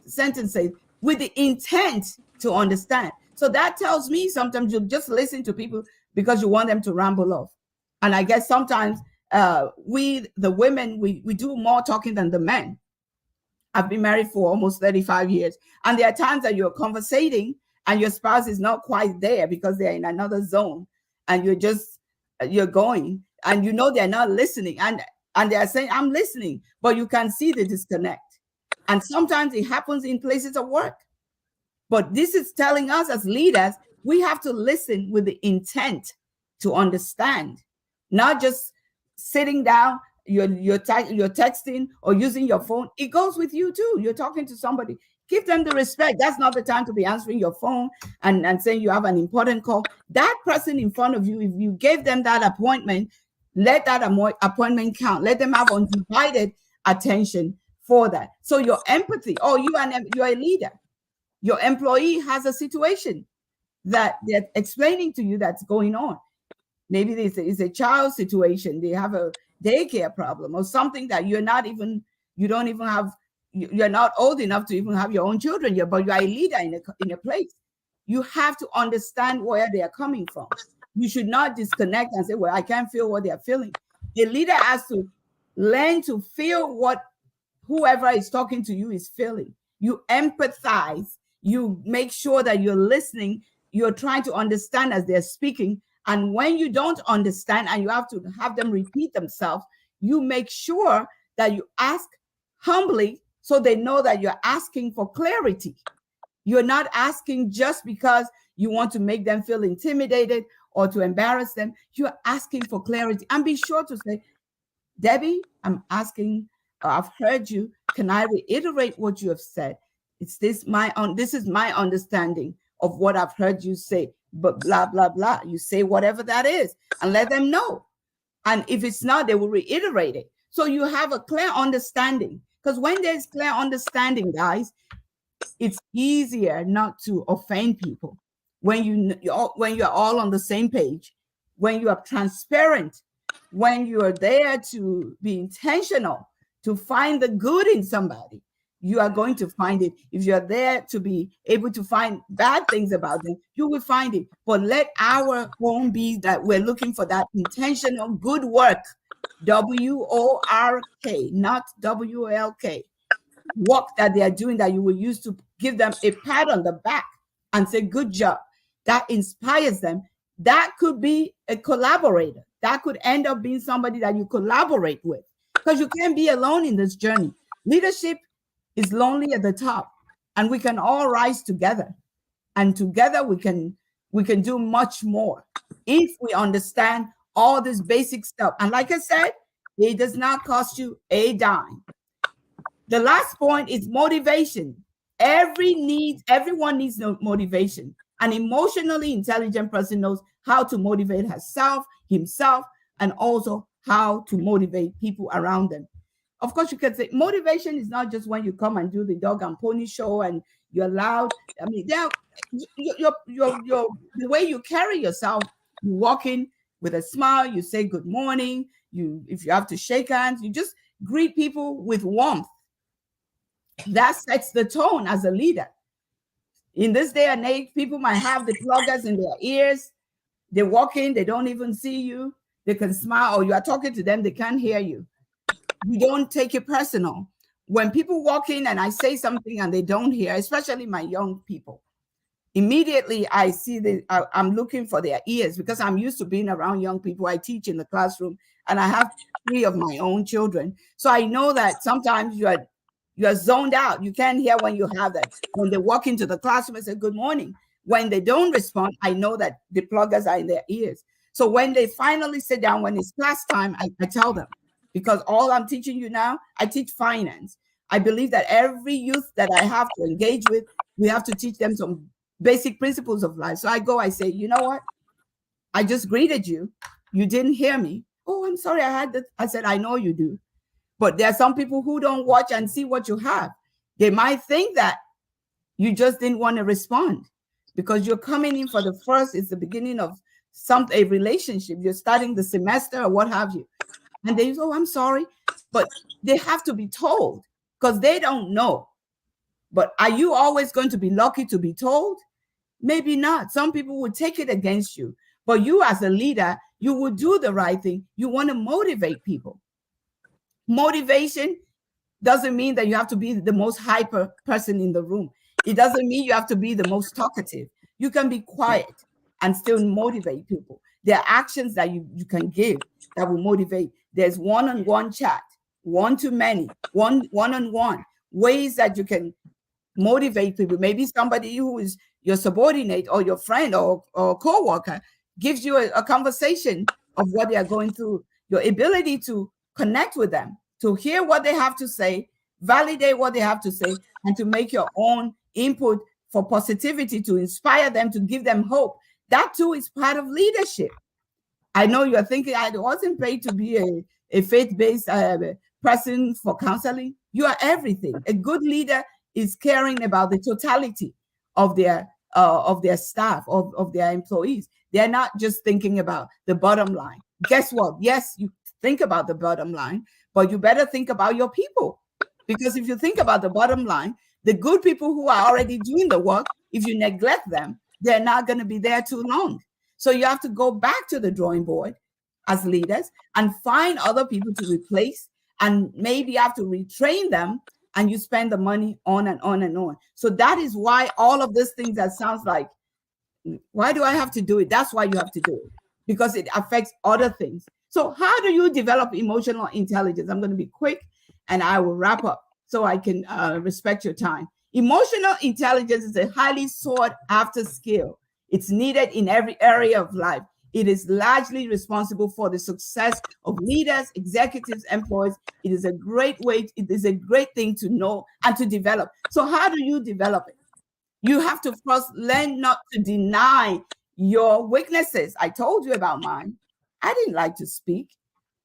sentence says, with the intent to understand. So that tells me sometimes you just listen to people because you want them to ramble off. And I guess sometimes we, the women, we do more talking than the men. I've been married for almost 35 years. And there are times that you're conversating and your spouse is not quite there because they're in another zone. And you're going and you know they're not listening. And they're saying, I'm listening, but you can see the disconnect. And sometimes it happens in places of work. But this is telling us as leaders, we have to listen with the intent to understand, not just sitting down, you're texting or using your phone. It goes with you too. You're talking to somebody. Give them the respect. That's not the time to be answering your phone and saying you have an important call. That person in front of you, if you gave them that appointment, let that appointment count. Let them have undivided attention for that. So your empathy, you're a leader. Your employee has a situation that they're explaining to you that's going on. Maybe it's a child situation. They have a daycare problem or something that you're not old enough to even have your own children yet, but you are a leader in a place. You have to understand where they are coming from. You should not disconnect and say, well, I can't feel what they're feeling. A leader has to learn to feel what whoever is talking to you is feeling. You empathize. You make sure that you're listening. You're trying to understand as they're speaking. And when you don't understand and you have to have them repeat themselves, you make sure that you ask humbly so they know that you're asking for clarity. You're not asking just because you want to make them feel intimidated or to embarrass them. You're asking for clarity. And be sure to say, Debbie, I'm asking, I've heard you. Can I reiterate what you have said? This is my understanding of what I've heard you say, but blah, blah, blah. You say whatever that is and let them know. And if it's not, they will reiterate it. So you have a clear understanding. Because when there's clear understanding, guys, it's easier not to offend people. When you're all on the same page, when you are transparent, when you are there to be intentional, to find the good in somebody, you are going to find it. If you're there to be able to find bad things about them, you will find it. But let our home be that we're looking for that intentional good work, WORK, not WLK. Work that they are doing that you will use to give them a pat on the back and say, good job. That inspires them. That could be a collaborator. That could end up being somebody that you collaborate with, because you can't be alone in this journey. Leadership is lonely at the top, and we can all rise together, and together we can do much more if we understand all this basic stuff. And like I said, it does not cost you a dime. The last point is motivation. Everyone needs motivation. An emotionally intelligent person knows how to motivate herself, himself, and also how to motivate people around them. Of course, you can say motivation is not just when you come and do the dog and pony show and you're loud. I mean, the way you carry yourself, you walk in with a smile, you say good morning. If you have to shake hands, you just greet people with warmth. That sets the tone as a leader. In this day and age, people might have the pluggers in their ears. They walk in, they don't even see you. They can smile, or you are talking to them, they can't hear you. You don't take it personal. When people walk in and I say something and they don't hear, especially my young people, immediately I see I'm looking for their ears, because I'm used to being around young people. I teach in the classroom and I have 3 of my own children. So I know that sometimes you are zoned out. You can't hear when you have that. When they walk into the classroom and say, good morning. When they don't respond, I know that the pluggers are in their ears. So when they finally sit down, when it's class time, I tell them, because all I'm teaching you now, I teach finance. I believe that every youth that I have to engage with, we have to teach them some basic principles of life. So I say, you know what? I just greeted you. You didn't hear me. Oh, I'm sorry. I said, I know you do. But there are some people who don't watch and see what you have. They might think that you just didn't want to respond because you're coming in for the first, it's the beginning of a relationship. You're starting the semester or what have you. And they say, oh, I'm sorry. But they have to be told, because they don't know. But are you always going to be lucky to be told? Maybe not. Some people would take it against you. But you as a leader, you will do the right thing. You want to motivate people. Motivation doesn't mean that you have to be the most hyper person in the room. It doesn't mean you have to be the most talkative. You can be quiet and still motivate people. There are actions that you can give that will motivate. There's one-on-one chat, one-to-many, one-on-one, ways that you can motivate people. Maybe somebody who is your subordinate or your friend or co-worker gives you a conversation of what they are going through. Your ability to connect with them, to hear what they have to say, validate what they have to say, and to make your own input for positivity, to inspire them, to give them hope. That too is part of leadership. I know you're thinking, I wasn't paid to be a faith-based person for counseling. You are everything. A good leader is caring about the totality of their staff, of their employees. They're not just thinking about the bottom line. Guess what? Yes, you think about the bottom line, but you better think about your people. Because if you think about the bottom line, the good people who are already doing the work, if you neglect them, they're not going to be there too long. So you have to go back to the drawing board as leaders and find other people to replace, and maybe you have to retrain them, and you spend the money on and on and on. So that is why all of these things that sounds like, why do I have to do it? That's why you have to do it, because it affects other things. So how do you develop emotional intelligence? I'm going to be quick and I will wrap up so I can respect your time. Emotional intelligence is a highly sought after skill. It's needed in every area of life. It is largely responsible for the success of leaders, executives, employees. It is a great thing to know and to develop. So how do you develop it? You have to first learn not to deny your weaknesses. I told you about mine. I didn't like to speak.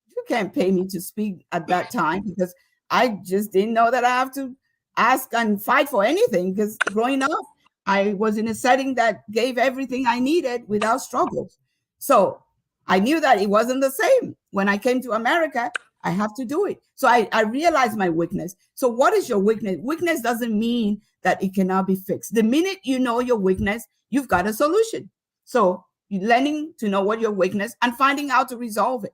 You can't pay me to speak at that time, because I just didn't know that I have to ask and fight for anything, because growing up, I was in a setting that gave everything I needed without struggles. So I knew that it wasn't the same. When I came to America, I have to do it. So I realize my weakness. So what is your weakness? Weakness doesn't mean that it cannot be fixed. The minute you know your weakness, you've got a solution. So you're learning to know what your weakness and finding how to resolve it.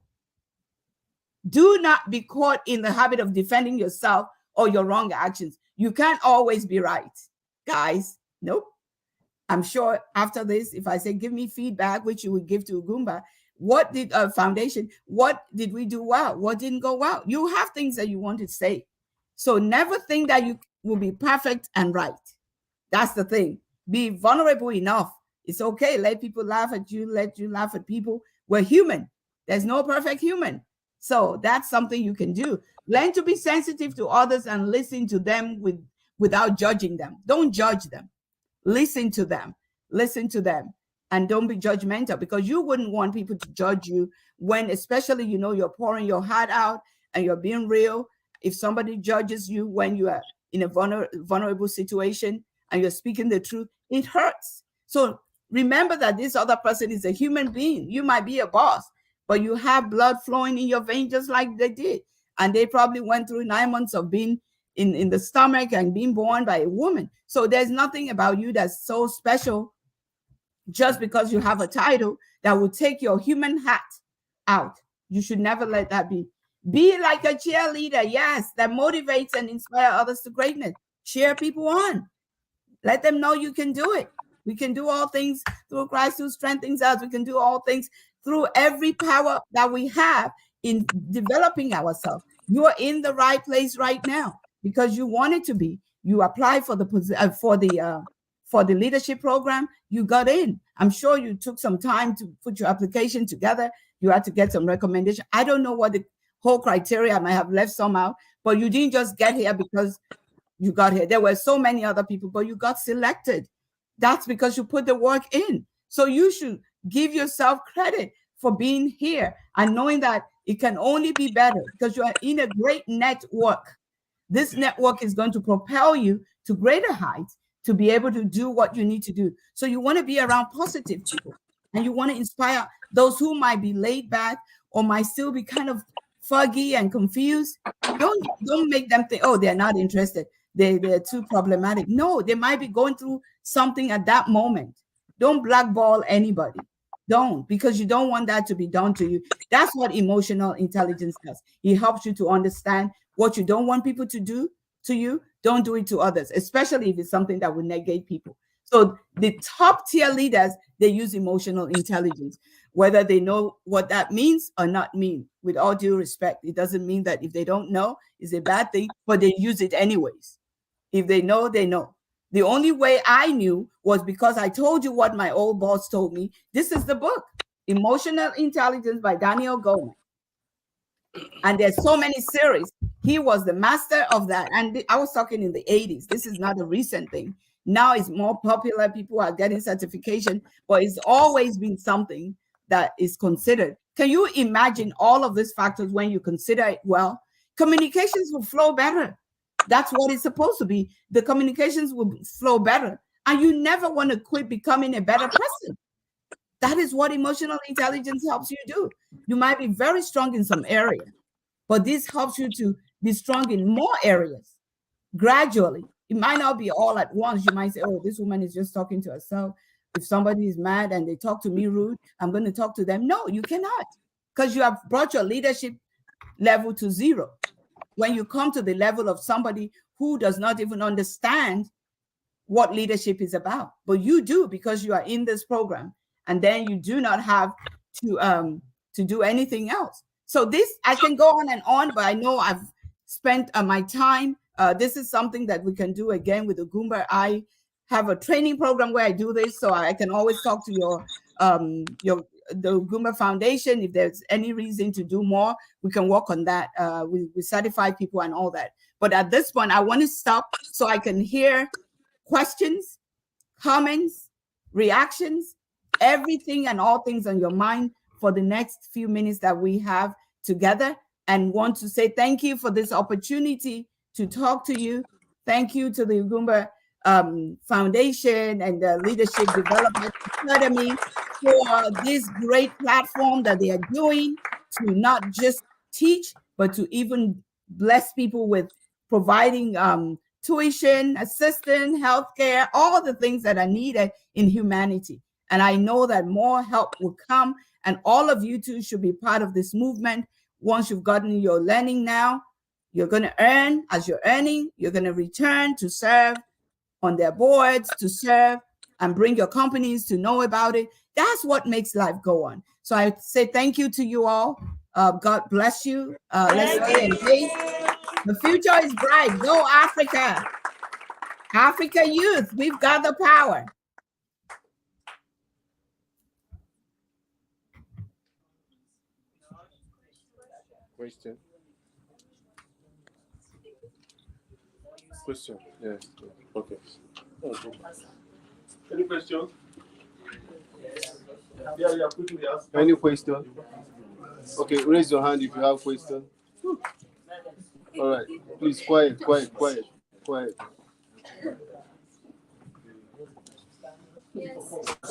Do not be caught in the habit of defending yourself or your wrong actions. You can't always be right, guys. Nope. I'm sure after this, if I say, give me feedback, which you would give to Ugwumba, what did foundation, what did we do well? What didn't go well? You have things that you want to say. So never think that you will be perfect and right. That's the thing. Be vulnerable enough. It's okay. Let people laugh at you. Let you laugh at people. We're human. There's no perfect human. So that's something you can do. Learn to be sensitive to others and listen to them without judging them. Don't judge them. Listen to them. Listen to them. And don't be judgmental, because you wouldn't want people to judge you when, especially, you know, you're pouring your heart out and you're being real. If somebody judges you when you are in a vulnerable situation and you're speaking the truth, it hurts. So remember that this other person is a human being. You might be a boss, but you have blood flowing in your veins just like they did. And they probably went through 9 months of being in the stomach and being born by a woman. So there's nothing about you that's so special just because you have a title that will take your human hat out. You should never let that be. Be like a cheerleader, yes, that motivates and inspires others to greatness. Cheer people on. Let them know you can do it. We can do all things through Christ who strengthens us. We can do all things through every power that we have in developing ourselves. You are in the right place right now because you wanted to be. You applied for the leadership program. You got in. I'm sure you took some time to put your application together. You had to get some recommendation. I don't know what the whole criteria might have left somehow, but you didn't just get here because you got here. There were so many other people, but you got selected. That's because you put the work in. So you should give yourself credit for being here and knowing that it can only be better because you are in a great network. This network is going to propel you to greater heights to be able to do what you need to do. So you want to be around positive people and you want to inspire those who might be laid back or might still be kind of foggy and confused. Don't make them think, oh, they're not interested. They're too problematic. No, they might be going through something at that moment. Don't blackball anybody. Don't, because you don't want that to be done to you. That's what emotional intelligence does. It helps you to understand what you don't want people to do to you. Don't do it to others, especially if it's something that would negate people. So the top tier leaders, they use emotional intelligence, whether they know what that means or not mean. With all due respect, it doesn't mean that if they don't know, it's a bad thing, but they use it anyways. If they know, they know. The only way I knew was because I told you what my old boss told me. This is the book, Emotional Intelligence by Daniel Goleman. And there's so many series. He was the master of that. And I was talking in the 80s. This is not a recent thing. Now it's more popular. People are getting certification, but it's always been something that is considered. Can you imagine all of these factors when you consider it well? Communications will flow better. That's what it's supposed to be. The communications will flow better. And you never want to quit becoming a better person. That is what emotional intelligence helps you do. You might be very strong in some area, but this helps you to be strong in more areas gradually. It might not be all at once. You might say, oh, this woman is just talking to herself. If somebody is mad and they talk to me rude, I'm going to talk to them. No, you cannot, because you have brought your leadership level to zero. When you come to the level of somebody who does not even understand what leadership is about, but you do because you are in this program, and then you do not have to do anything else. So this, I can go on, but I know I've spent my time. This is something that we can do again with Ugwumba. I have a training program where I do this, so I can always talk to the Ugwumba Foundation. If there's any reason to do more, we can work on that. We certify people and all that. But at this point, I want to stop so I can hear questions, comments, reactions, everything and all things on your mind for the next few minutes that we have together, and want to say thank you for this opportunity to talk to you. Thank you to the Ugwumba Foundation and the Leadership Development Academy for this great platform that they are doing to not just teach, but to even bless people with providing tuition, assistance, healthcare, all the things that are needed in humanity. And I know that more help will come, and all of you too should be part of this movement. Once you've gotten your learning now, you're going to earn. As you're earning, you're going to return to serve on their boards, to serve and bring your companies to know about it. That's what makes life go on. So I say thank you to you all. God bless you. Let's stay engaged. The future is bright. Go Africa. Africa youth, we've got the power. Question. Question. Yes. Okay. Any questions? Yeah, quickly ask. Any question? Okay, raise your hand if you have question. All right. Please, quiet.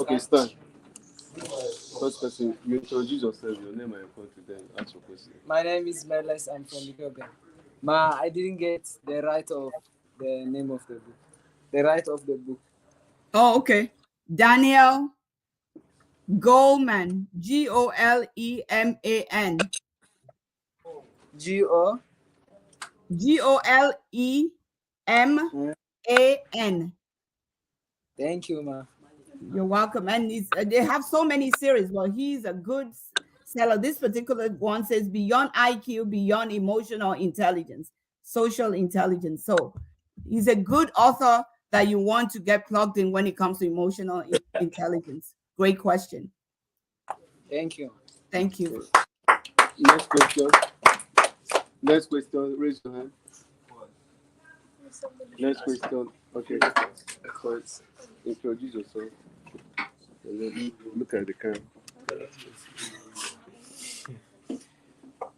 Okay, stand. First person, you introduce yourself, your name and your country, then ask your question. My name is Meles. I'm from Ethiopia. Ma, I didn't get the right of the name of the book. The right of the book. Oh, okay. Daniel Goleman, Goleman. Goleman. Thank you, ma. You're welcome. And they have so many series. Well, he's a good seller. This particular one says beyond IQ, beyond emotional intelligence, social intelligence. So he's a good author that you want to get plugged in when it comes to emotional intelligence. Great question. Thank you. Thank you. Next question. Raise your hand. Next question. Okay. First, introduce yourself. And then look at the camera.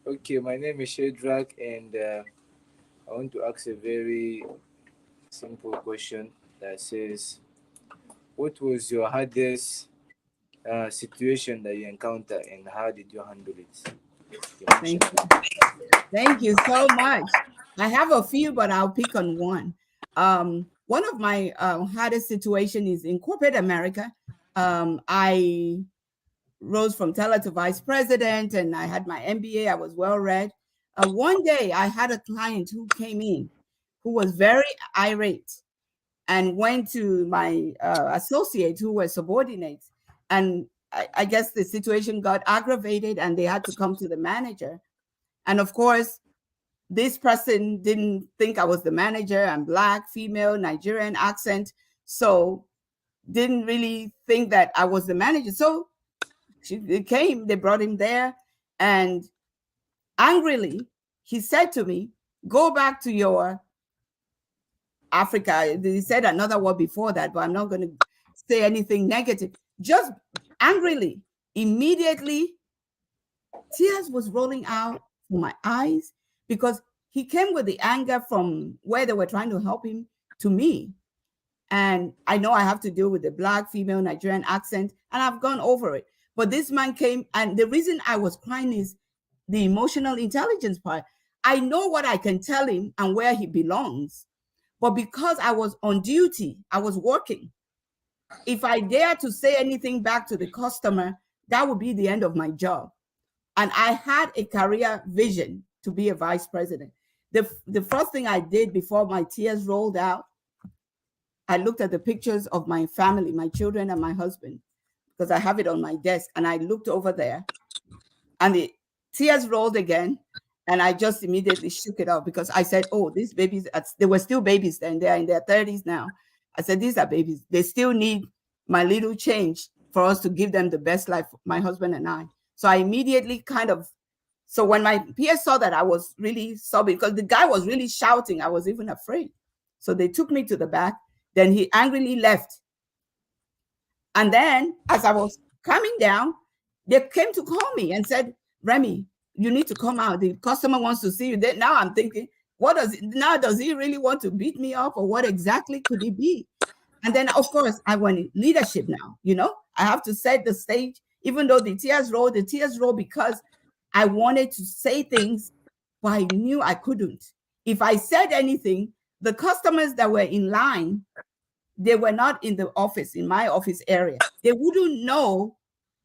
Okay, my name is Shadrach, and I want to ask a very simple question that says, what was your hardest situation that you encountered, and how did you handle it? Thank you. Thank you so much. I have a few, but I'll pick on one. One of my hardest situation is in corporate America. I rose from teller to vice president, and I had my MBA. I was well read. One day, I had a client who came in who was very irate and went to my associates who were subordinates. And I guess the situation got aggravated, and they had to come to the manager. And of course, this person didn't think I was the manager. I'm Black, female, Nigerian accent. So didn't really think that I was the manager. So they brought him there, and angrily, he said to me, go back to your Africa. He said another word before that, but I'm not going to say anything negative. Just angrily, immediately, tears was rolling out from my eyes, because he came with the anger from where they were trying to help him to me. And I know I have to deal with the Black, female, Nigerian accent, and I've gone over it. But this man came, and the reason I was crying is the emotional intelligence part. I know what I can tell him and where he belongs. But because I was on duty, I was working. If I dare to say anything back to the customer, that would be the end of my job. And I had a career vision to be a vice president. The first thing I did before my tears rolled out, I looked at the pictures of my family, my children and my husband, because I have it on my desk. And I looked over there, and the tears rolled again. And I just immediately shook it off, because I said, oh, these babies, they were still babies then. They're in their 30s now. I said, these are babies. They still need my little change for us to give them the best life, my husband and I. So I immediately so when my peers saw that I was really sobbing, because the guy was really shouting, I was even afraid. So they took me to the back. Then he angrily left. And then as I was coming down, they came to call me and said, Remi, you need to come out. The customer wants to see you. Then now I'm thinking, does he really want to beat me up, or what exactly could it be? And then, of course, I went in leadership now. I have to set the stage, even though the tears roll because I wanted to say things but I knew I couldn't. If I said anything, the customers that were in line, they were not in the office, in my office area. They wouldn't know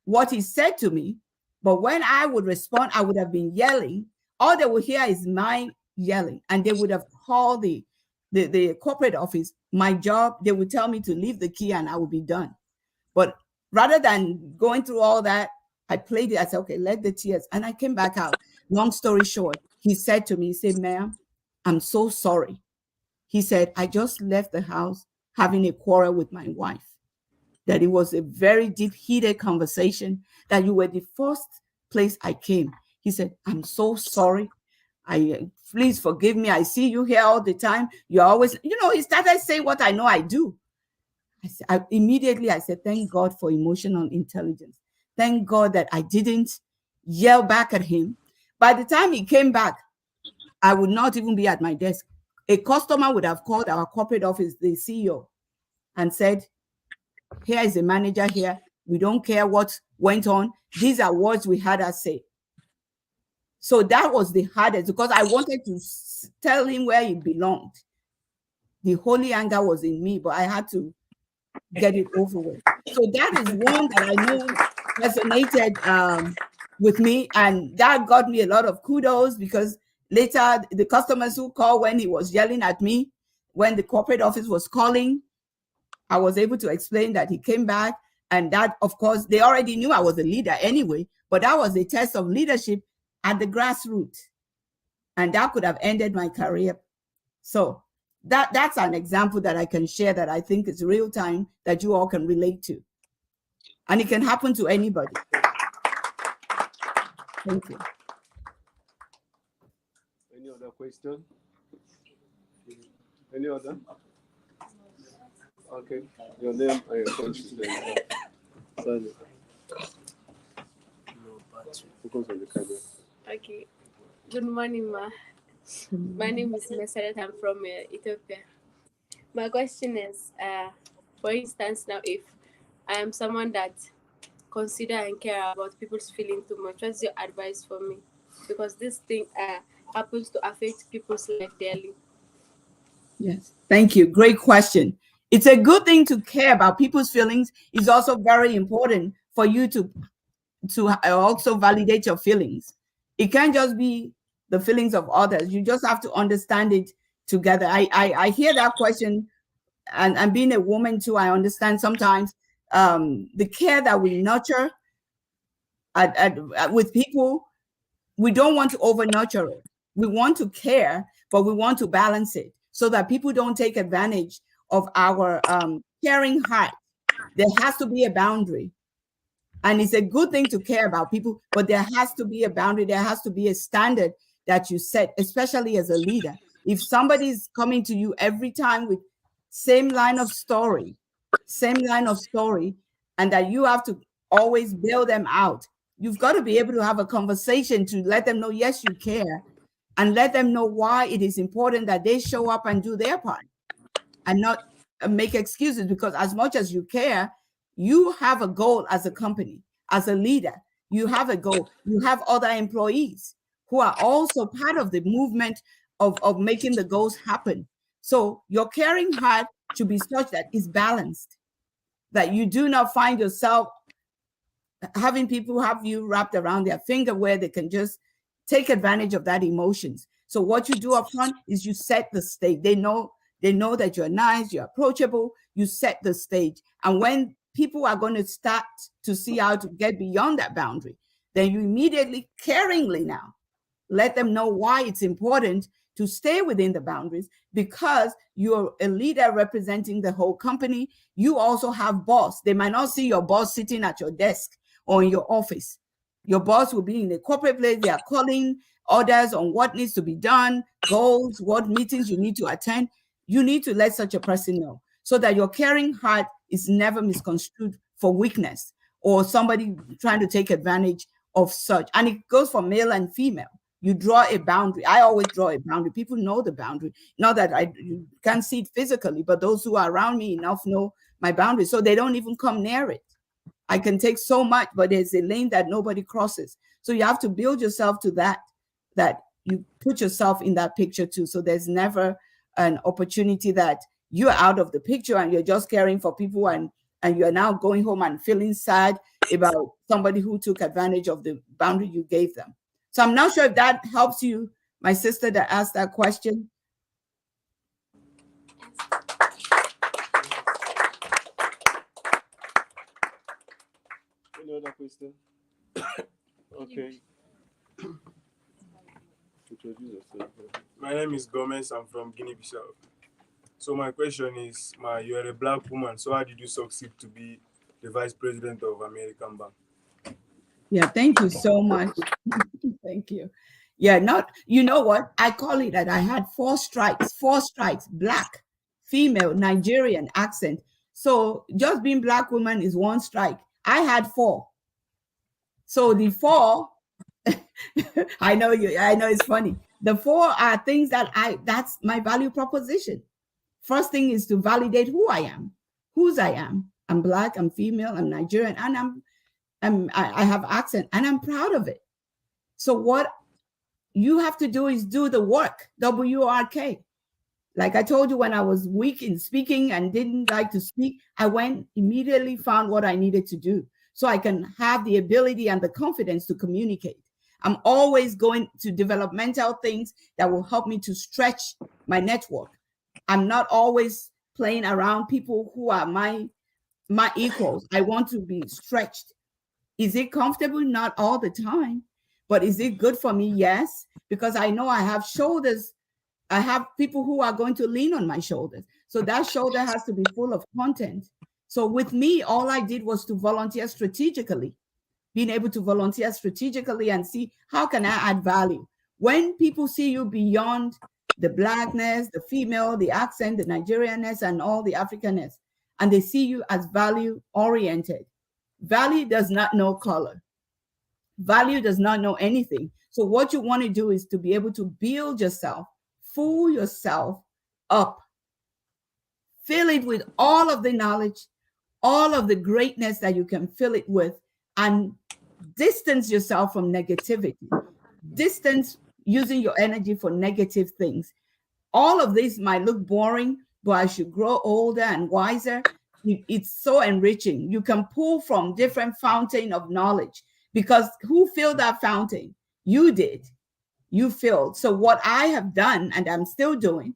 what he said to me. But when I would respond, I would have been yelling. All they would hear is my yelling. And they would have called the corporate office. My job, they would tell me to leave the key and I would be done. But rather than going through all that, I played it. I said, okay, let the tears. And I came back out. Long story short, he said to me, he said, ma'am, I'm so sorry. He said, I just left the house having a quarrel with my wife. That it was a very deep, heated conversation, that you were the first place I came. He said, I'm so sorry. Please forgive me. I see you here all the time. You're always, he started saying what I know I do. Immediately I said, thank God for emotional intelligence. Thank God that I didn't yell back at him. By the time he came back, I would not even be at my desk. A customer would have called our corporate office, the CEO, and said, here is a manager here. We don't care what went on. These are words we had us say. So that was the hardest, because I wanted to tell him where he belonged. The holy anger was in me, but I had to get it over with. So that is one that I know resonated with me, and that got me a lot of kudos, because later the customers who called when he was yelling at me, when the corporate office was calling, I was able to explain that he came back, and that, of course, they already knew I was a leader anyway, but that was a test of leadership at the grassroots, and that could have ended my career. So that's an example that I can share that I think is real time, that you all can relate to, and it can happen to anybody. Thank you. Any other question? Any other? Okay. Your name and your country. Sorry. Focus on the camera. Okay. Good morning, ma. My name is Meseret. I'm from Ethiopia. My question is, for instance, now if I am someone that consider and care about people's feeling too much, what's your advice for me? Because this thing happens to affect people's life daily. Yes, thank you. Great question. It's a good thing to care about people's feelings. It's also very important for you to also validate your feelings. It can't just be the feelings of others. You just have to understand it together. I hear that question, and being a woman too, I understand sometimes the care that we nurture with people, we don't want to over nurture it. We want to care, but we want to balance it so that people don't take advantage of our caring heart. There has to be a boundary. And it's a good thing to care about people, but there has to be a boundary. There has to be a standard that you set, especially as a leader. If somebody's coming to you every time with same line of story, and that you have to always bail them out, you've got to be able to have a conversation to let them know, yes, you care, and let them know why it is important that they show up and do their part and not make excuses, because as much as you care, you have a goal as a company, as a leader. You have a goal. You have other employees who are also part of the movement of making the goals happen. So your caring heart should be such that it's balanced, that you do not find yourself having people have you wrapped around their finger where they can just take advantage of that emotions. So what you do up front is you set the stage. They know that you're nice, you're approachable, you set the stage. And when people are going to start to see how to get beyond that boundary, then you immediately, caringly now, let them know why it's important to stay within the boundaries, because you're a leader representing the whole company. You also have boss. They might not see your boss sitting at your desk or in your office. Your boss will be in a corporate place. They are calling orders on what needs to be done, goals, what meetings you need to attend. You need to let such a person know, so that your caring heart is never misconstrued for weakness or somebody trying to take advantage of such. And it goes for male and female. You draw a boundary. I always draw a boundary. People know the boundary. Not that you can't see it physically, but those who are around me enough know my boundary, so they don't even come near it. I can take so much, but there's a lane that nobody crosses. So you have to build yourself to that you put yourself in that picture too. So there's never an opportunity that you're out of the picture and you're just caring for people and you're now going home and feeling sad about somebody who took advantage of the boundary you gave them. So I'm not sure if that helps you, my sister that asked that question. Any other question? Okay. Introduce yourself. My name is Gomez. I'm from Guinea-Bissau. So my question is, you're a black woman. So how did you succeed to be the vice president of American Bank? Yeah, thank you so much. Thank you. Yeah, you know what? I call it that I had 4 strikes, black, female, Nigerian accent. So just being black woman is 1 strike. I had 4. So the 4, I know it's funny. The 4 are things that's my value proposition. First thing is to validate who I am, whose I am. I'm black, I'm female, I'm Nigerian, and I have accent, and I'm proud of it. So what you have to do is do the work, WRK. Like I told you, when I was weak in speaking and didn't like to speak, I went immediately found what I needed to do so I can have the ability and the confidence to communicate. I'm always going to developmental things that will help me to stretch my network. I'm not always playing around people who are my equals. I want to be stretched. Is it comfortable? Not all the time. But is it good for me? Yes, because I know I have shoulders. I have people who are going to lean on my shoulders. So that shoulder has to be full of content. So with me, all I did was to volunteer strategically, being able to volunteer strategically and see how can I add value. When people see you beyond the blackness, the female, the accent, the Nigerianness, and all the Africanness, and they see you as value-oriented. Value does not know color. Value does not know anything. So what you want to do is to be able to build yourself, fool yourself up, fill it with all of the knowledge, all of the greatness that you can fill it with, and distance yourself from negativity. Distance using your energy for negative things. All of this might look boring, but as you grow older and wiser, it's so enriching. You can pull from different fountain of knowledge, because who filled that fountain? You did. You filled. So what I have done, and I'm still doing,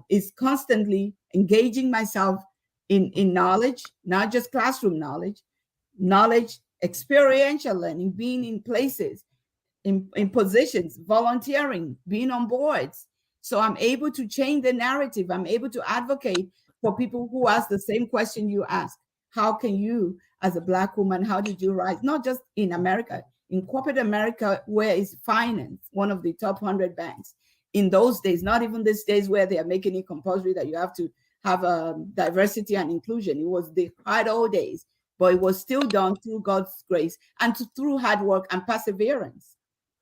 is constantly engaging myself in knowledge, not just classroom knowledge, experiential learning, being in places, in positions, volunteering, being on boards. So I'm able to change the narrative. I'm able to advocate for people who ask the same question you ask. How can you, as a Black woman, how did you rise? Not just in America, in corporate America, where is finance one of the top 100 banks. In those days, not even these days where they are making it compulsory that you have to have diversity and inclusion. It was the hard old days, but it was still done through God's grace and through hard work and perseverance.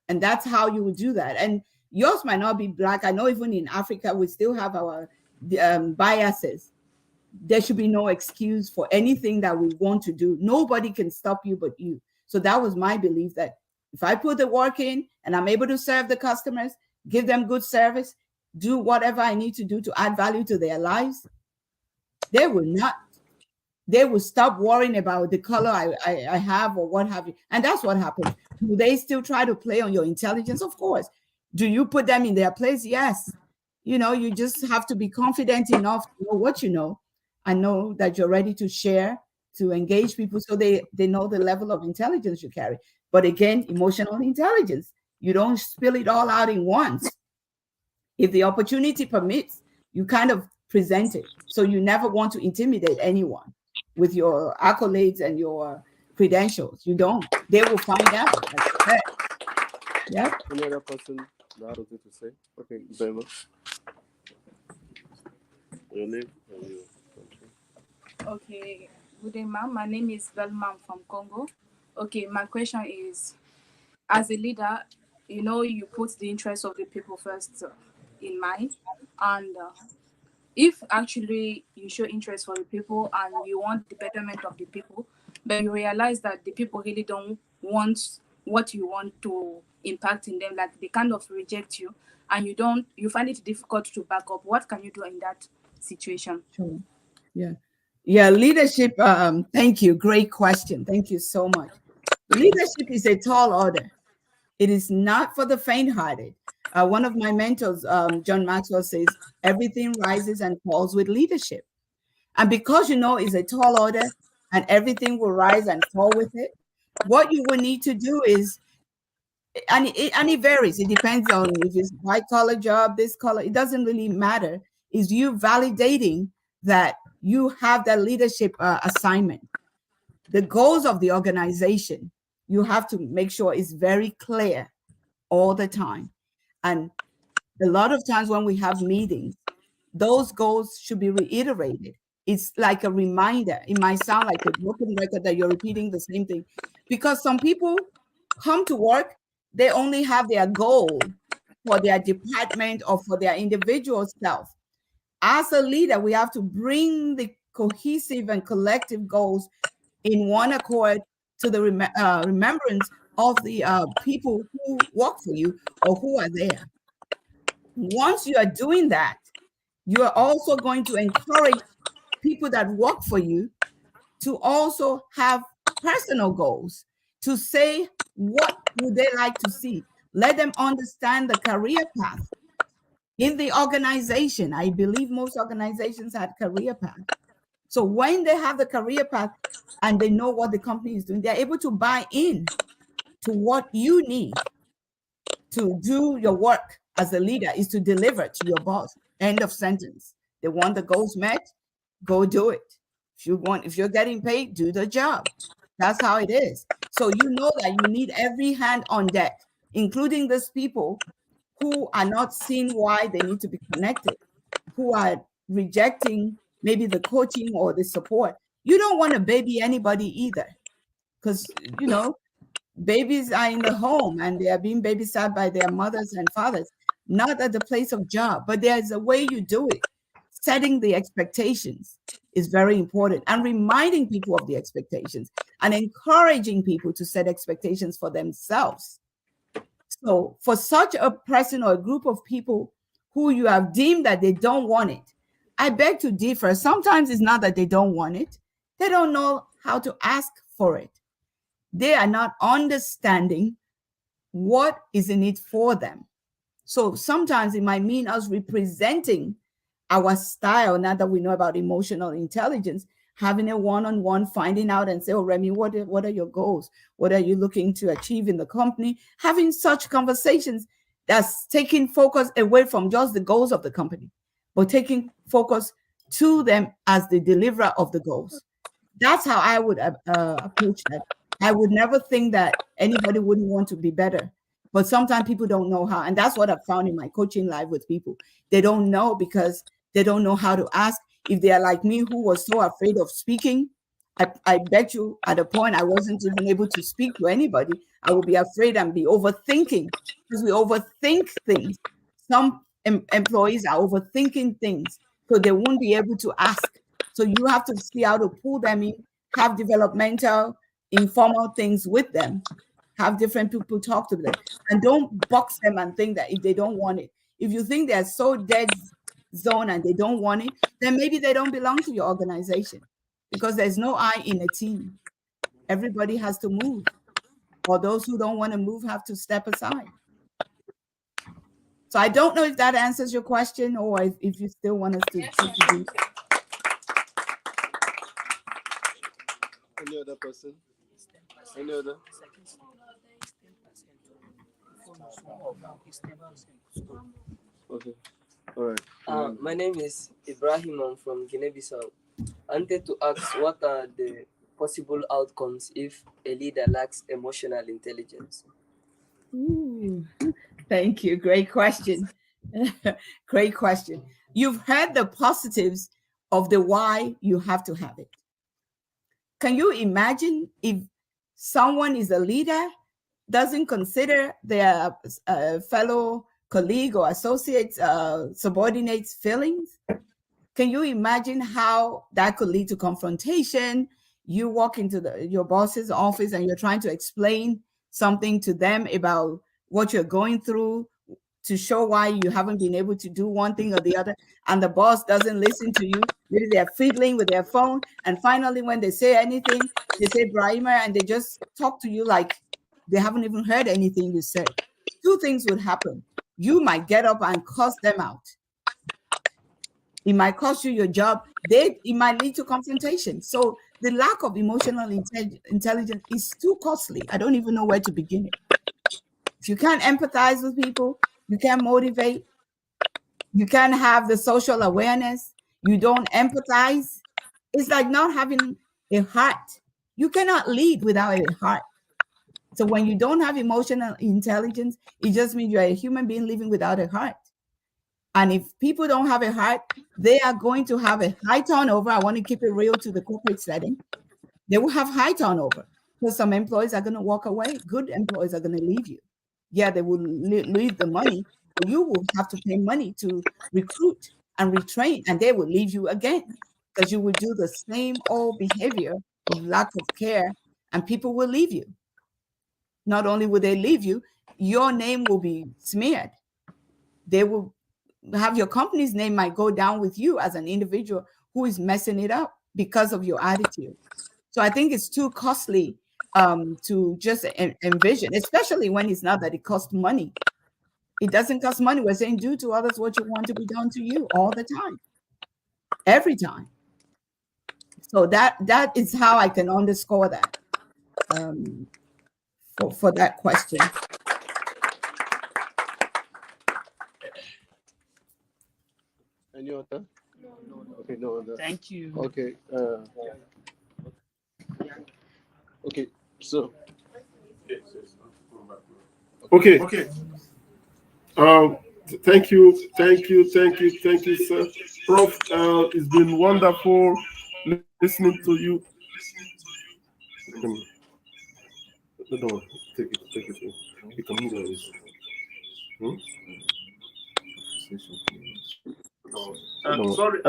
And that's how you would do that. And yours might not be Black. I know even in Africa, we still have our biases. There should be no excuse for anything that we want to do. Nobody can stop you but you. So that was my belief, that if I put the work in and I'm able to serve the customers, give them good service, do whatever I need to do to add value to their lives, they will stop worrying about the color I have or what have you. And that's what happens. Do they still try to play on your intelligence? Of course. Do you put them in their place? Yes. You know, you just have to be confident enough to know what you know and know that you're ready to share, to engage people so they know the level of intelligence you carry. But again, emotional intelligence. You don't spill it all out in once. If the opportunity permits, you kind of present it. So you never want to intimidate anyone with your accolades and your credentials. You don't. They will find out. Yeah. Any other person that has something to say? Okay, very much. Your name and your country. Okay, good day, ma'am. My name is Velma. I'm from Congo. Okay, my question is, as a leader, you know, you put the interests of the people first in mind. And if actually you show interest for the people and you want the betterment of the people, but you realize that the people really don't want what you want to impacting them, like they kind of reject you and you find it difficult to back up. What can you do in that situation? Sure. Yeah, leadership. Thank you. Great question. Thank you so much. Leadership is a tall order. It is not for the faint-hearted. One of my mentors, John Maxwell, says everything rises and falls with leadership. And because it's a tall order and everything will rise and fall with it, what you will need to do is, and it varies. It depends on if it's white collar job, this color. It doesn't really matter. Is you validating that you have that leadership assignment. The goals of the organization, you have to make sure it's very clear all the time. And a lot of times when we have meetings, those goals should be reiterated. It's like a reminder. It might sound like a broken record that you're repeating the same thing, because some people come to work, they only have their goal for their department or for their individual self. As a leader, we have to bring the cohesive and collective goals in one accord to the remembrance of the people who work for you or who are there. Once you are doing that, you are also going to encourage people that work for you to also have personal goals, to say what would they like to see. Let them understand the career path in the organization. I believe most organizations have career path. So when they have the career path and they know what the company is doing, they're able to buy in to what you need to do your work as a leader is to deliver to your boss. End of sentence. They want the goals met, go do it. If you're getting paid, do the job. That's how it is. So you know that you need every hand on deck, including those people who are not seeing why they need to be connected, who are rejecting maybe the coaching or the support. You don't want to baby anybody either, because babies are in the home and they are being babysat by their mothers and fathers, not at the place of job, but there's a way you do it. Setting the expectations is very important, and reminding people of the expectations and encouraging people to set expectations for themselves. So for such a person or a group of people who you have deemed that they don't want it, I beg to differ. Sometimes it's not that they don't want it. They don't know how to ask for it. They are not understanding what is in it for them. So sometimes it might mean us representing our style, now that we know about emotional intelligence, having a one-on-one, finding out and say, oh, Remi, what are your goals? What are you looking to achieve in the company? Having such conversations that's taking focus away from just the goals of the company, but taking focus to them as the deliverer of the goals. That's how I would approach that. I would never think that anybody wouldn't want to be better, but sometimes people don't know how. And that's what I've found in my coaching life with people. They don't know because they don't know how to ask. If they are like me, who was so afraid of speaking, I bet you at a point I wasn't even able to speak to anybody. I would be afraid and be overthinking, because we overthink things. Some employees are overthinking things, so they won't be able to ask. So you have to see how to pull them in, have developmental, informal things with them, have different people talk to them, and don't box them and think that if they don't want it. If you think they're so dead zone and they don't want it, then maybe they don't belong to your organization, because there's no I in a team. Everybody has to move, or those who don't want to move have to step aside. So I don't know if that answers your question, or if you still want us to do. Any other person? Any other? Okay. All right. My name is Ibrahim. I'm from Guinea-Bissau. I wanted to ask, what are the possible outcomes if a leader lacks emotional intelligence? Ooh, thank you. Great question. Great question. You've heard the positives of the why you have to have it. Can you imagine if someone is a leader, doesn't consider their fellow colleague or associates, subordinates' feelings? Can you imagine how that could lead to confrontation? You walk into your boss's office and you're trying to explain something to them about what you're going through, to show why you haven't been able to do one thing or the other, and the boss doesn't listen to you. Maybe they're fiddling with their phone, and finally when they say anything, they say Brahima, and they just talk to you like they haven't even heard anything you said. Two things would happen. You might get up and cuss them out. It might cost you your job. It might lead to confrontation. So the lack of emotional intelligence is too costly. I don't even know where to begin it. If you can't empathize with people, you can't motivate, you can't have the social awareness, you don't empathize, it's like not having a heart. You cannot lead without a heart. So when you don't have emotional intelligence, it just means you're a human being living without a heart. And if people don't have a heart, they are going to have a high turnover. I want to keep it real to the corporate setting. They will have high turnover because some employees are going to walk away. Good employees are going to leave you. Yeah, they will leave the money, but you will have to pay money to recruit and retrain, and they will leave you again because you will do the same old behavior of lack of care, and people will leave you. Not only will they leave you, your name will be smeared. They will have your company's name might go down with you as an individual who is messing it up because of your attitude. So I think it's too costly to just envision, especially when it's not that it costs money. It doesn't cost money. We're saying do to others what you want to be done to you all the time, every time. So that is how I can underscore that for that question. Any other? Okay, no other. Thank you. Okay. Okay. So. Okay. Thank you, sir. Prof, it's been wonderful listening to you. No, take it. You can move on this. Sorry.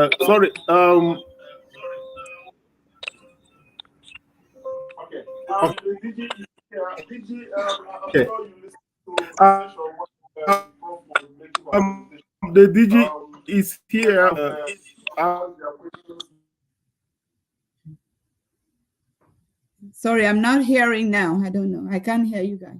The DG is here. Sorry, I'm not hearing now. I don't know. I can't hear you guys.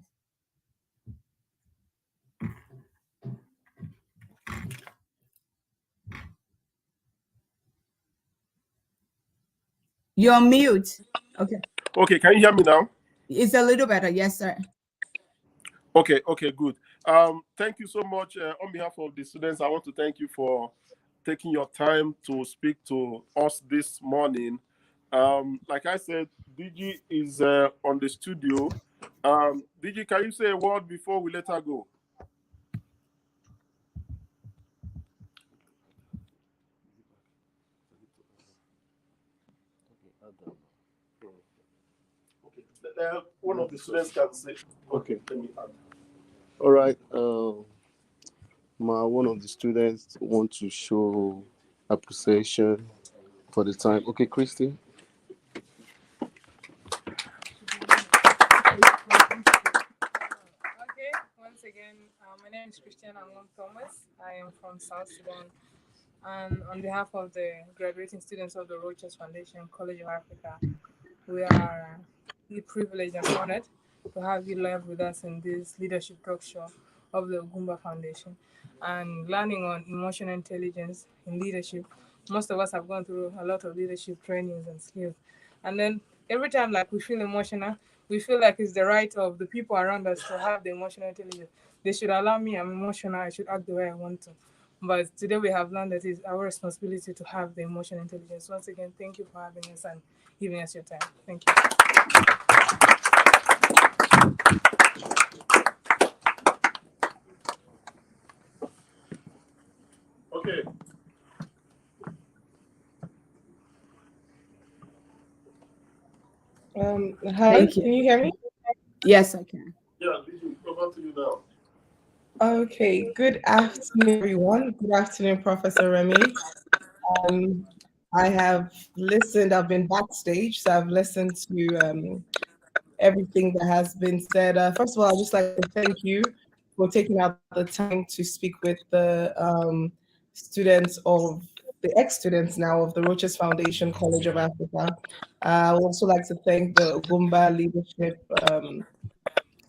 You're mute. Okay. Okay, can you hear me now? It's a little better. Yes, sir. Okay, good. Thank you so much. On behalf of the students, I want to thank you for taking your time to speak to us this morning. Like I said, DG is on the studio. DG, can you say a word before we let her go? One of the students can say. Okay. Let me add. All right. One of the students want to show appreciation for the time. Okay, Christy. Okay, once again, my name is Christian Amon Thomas. I am from South Sudan. And on behalf of the graduating students of the Rochas Foundation, College of Africa, we are privileged and honored to have you live with us in this leadership talk show of the Ugwumba Foundation. And learning on emotional intelligence in leadership, most of us have gone through a lot of leadership trainings and skills. And then every time like we feel emotional, we feel like it's the right of the people around us to have the emotional intelligence. They should allow me, I'm emotional, I should act the way I want to. But today we have learned that it's our responsibility to have the emotional intelligence. Once again, thank you for having us and giving us your time. Thank you. Okay. Hi, can you hear me? Yes, I can. Yeah, DG, over to you now. Okay, good afternoon, everyone. Good afternoon, Professor Remi. I have listened, I've been backstage, so I've listened to everything that has been said. First of all, I'd just like to thank you for taking out the time to speak with the students of the ex-students now of the Rochas Foundation College of Africa. I would also like to thank the Ugwumba Leadership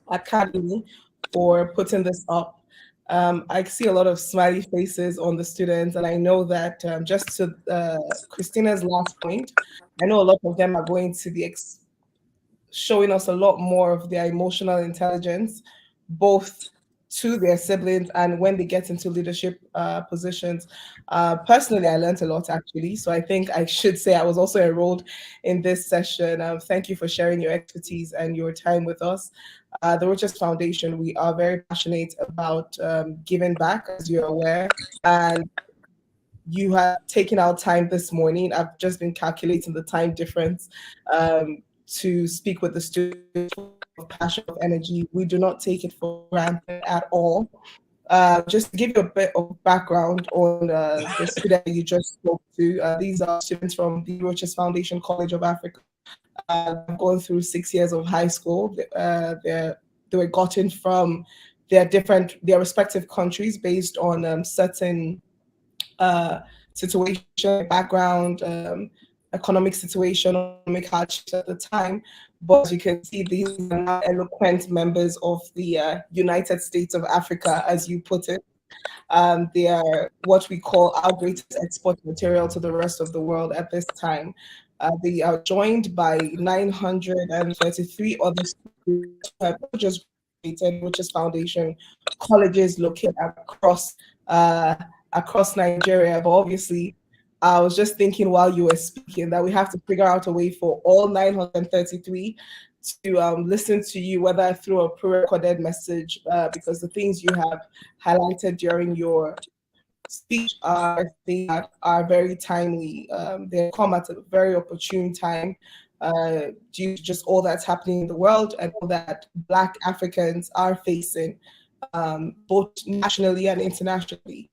Academy for putting this up. I see a lot of smiley faces on the students, and I know that just to Christina's last point, I know a lot of them are going to be showing us a lot more of their emotional intelligence, both to their siblings and when they get into leadership positions. Personally, I learned a lot actually. So I think I should say I was also enrolled in this session. Thank you for sharing your expertise and your time with us. The Rochas Foundation, we are very passionate about giving back, as you're aware. And you have taken out time this morning. I've just been calculating the time difference to speak with the students of passion, of energy. We do not take it for granted at all. Just to give you a bit of background on the student you just spoke to, these are students from the Rochas Foundation College of Africa. Going through 6 years of high school. They were gotten from their respective countries based on certain situation, background, economic situation, economic hardships at the time. But as you can see, these are now eloquent members of the United States of Africa, as you put it. They are what we call our greatest export material to the rest of the world at this time. They are joined by 933 other students who have just graduated Rochas Foundation colleges located across Nigeria. But obviously, I was just thinking while you were speaking that we have to figure out a way for all 933 to listen to you, whether through a pre-recorded message, because the things you have highlighted during your speech are things that are very timely. They come at a very opportune time due to just all that's happening in the world and all that Black Africans are facing, both nationally and internationally.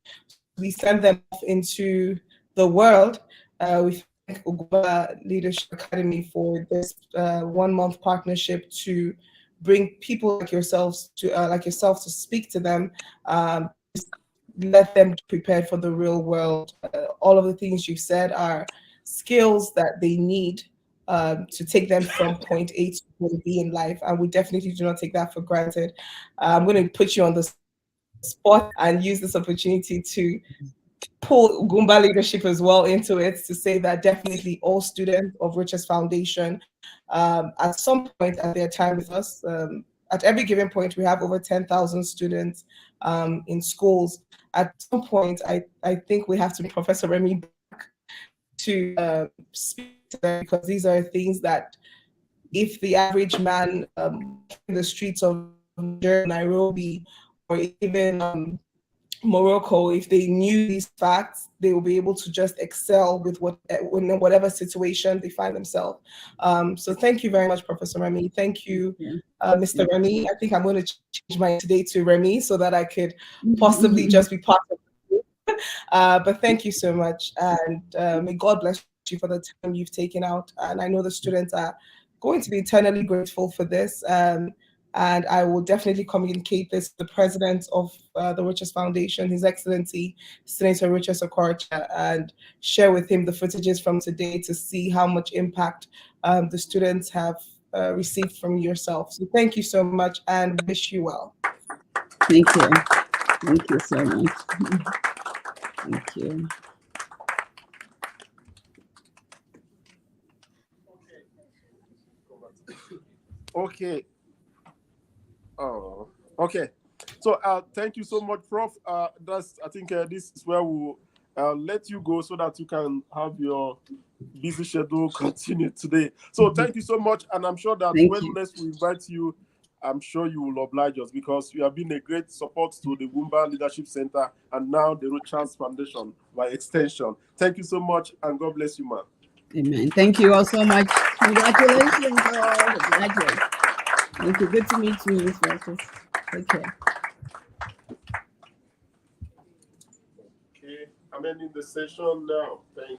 We send them off into the world. We thank Ugwumba Leadership Academy for this 1 month partnership to bring people like yourself to speak to them, let them be prepared for the real world. All of the things you've said are skills that they need to take them from point A to point B in life, and we definitely do not take that for granted. I'm going to put you on the spot and use this opportunity to pull Ugwumba leadership as well into it, to say that definitely all students of Rochas Foundation, at some point at their time with us, at every given point, we have over 10,000 students in schools. At some point, I think we have to bring Professor Remi back to speak to them, because these are things that if the average man in the streets of Nairobi or even Morocco, if they knew these facts, they will be able to just excel with whatever situation they find themselves. So thank you very much, Professor Remi. Thank you, Mr. Remi. I think I'm going to change my today to Remi so that I could possibly just be part of it. But thank you so much. And may God bless you for the time you've taken out. And I know the students are going to be eternally grateful for this. And I will definitely communicate this to the president of the Rochas Foundation, His Excellency Senator Rochas Okorocha, and share with him the footages from today to see how much impact the students have received from yourself. So thank you so much and wish you well. Thank you. Thank you so much. Thank you. Okay. Oh, okay. So thank you so much, Prof. I think this is where we'll let you go so that you can have your busy schedule continue today. So thank you so much, and I'm sure that when next we invite you, I'm sure you will oblige us, because you have been a great support to the Ugwumba Leadership Center and now the Rochas Foundation by extension. Thank you so much, and God bless you, man. Amen. Thank you all so much. Congratulations, all the graduates. Thank you. Good to meet you, Ms. Rochas. Take care. Okay, I'm ending the session now. Thank you.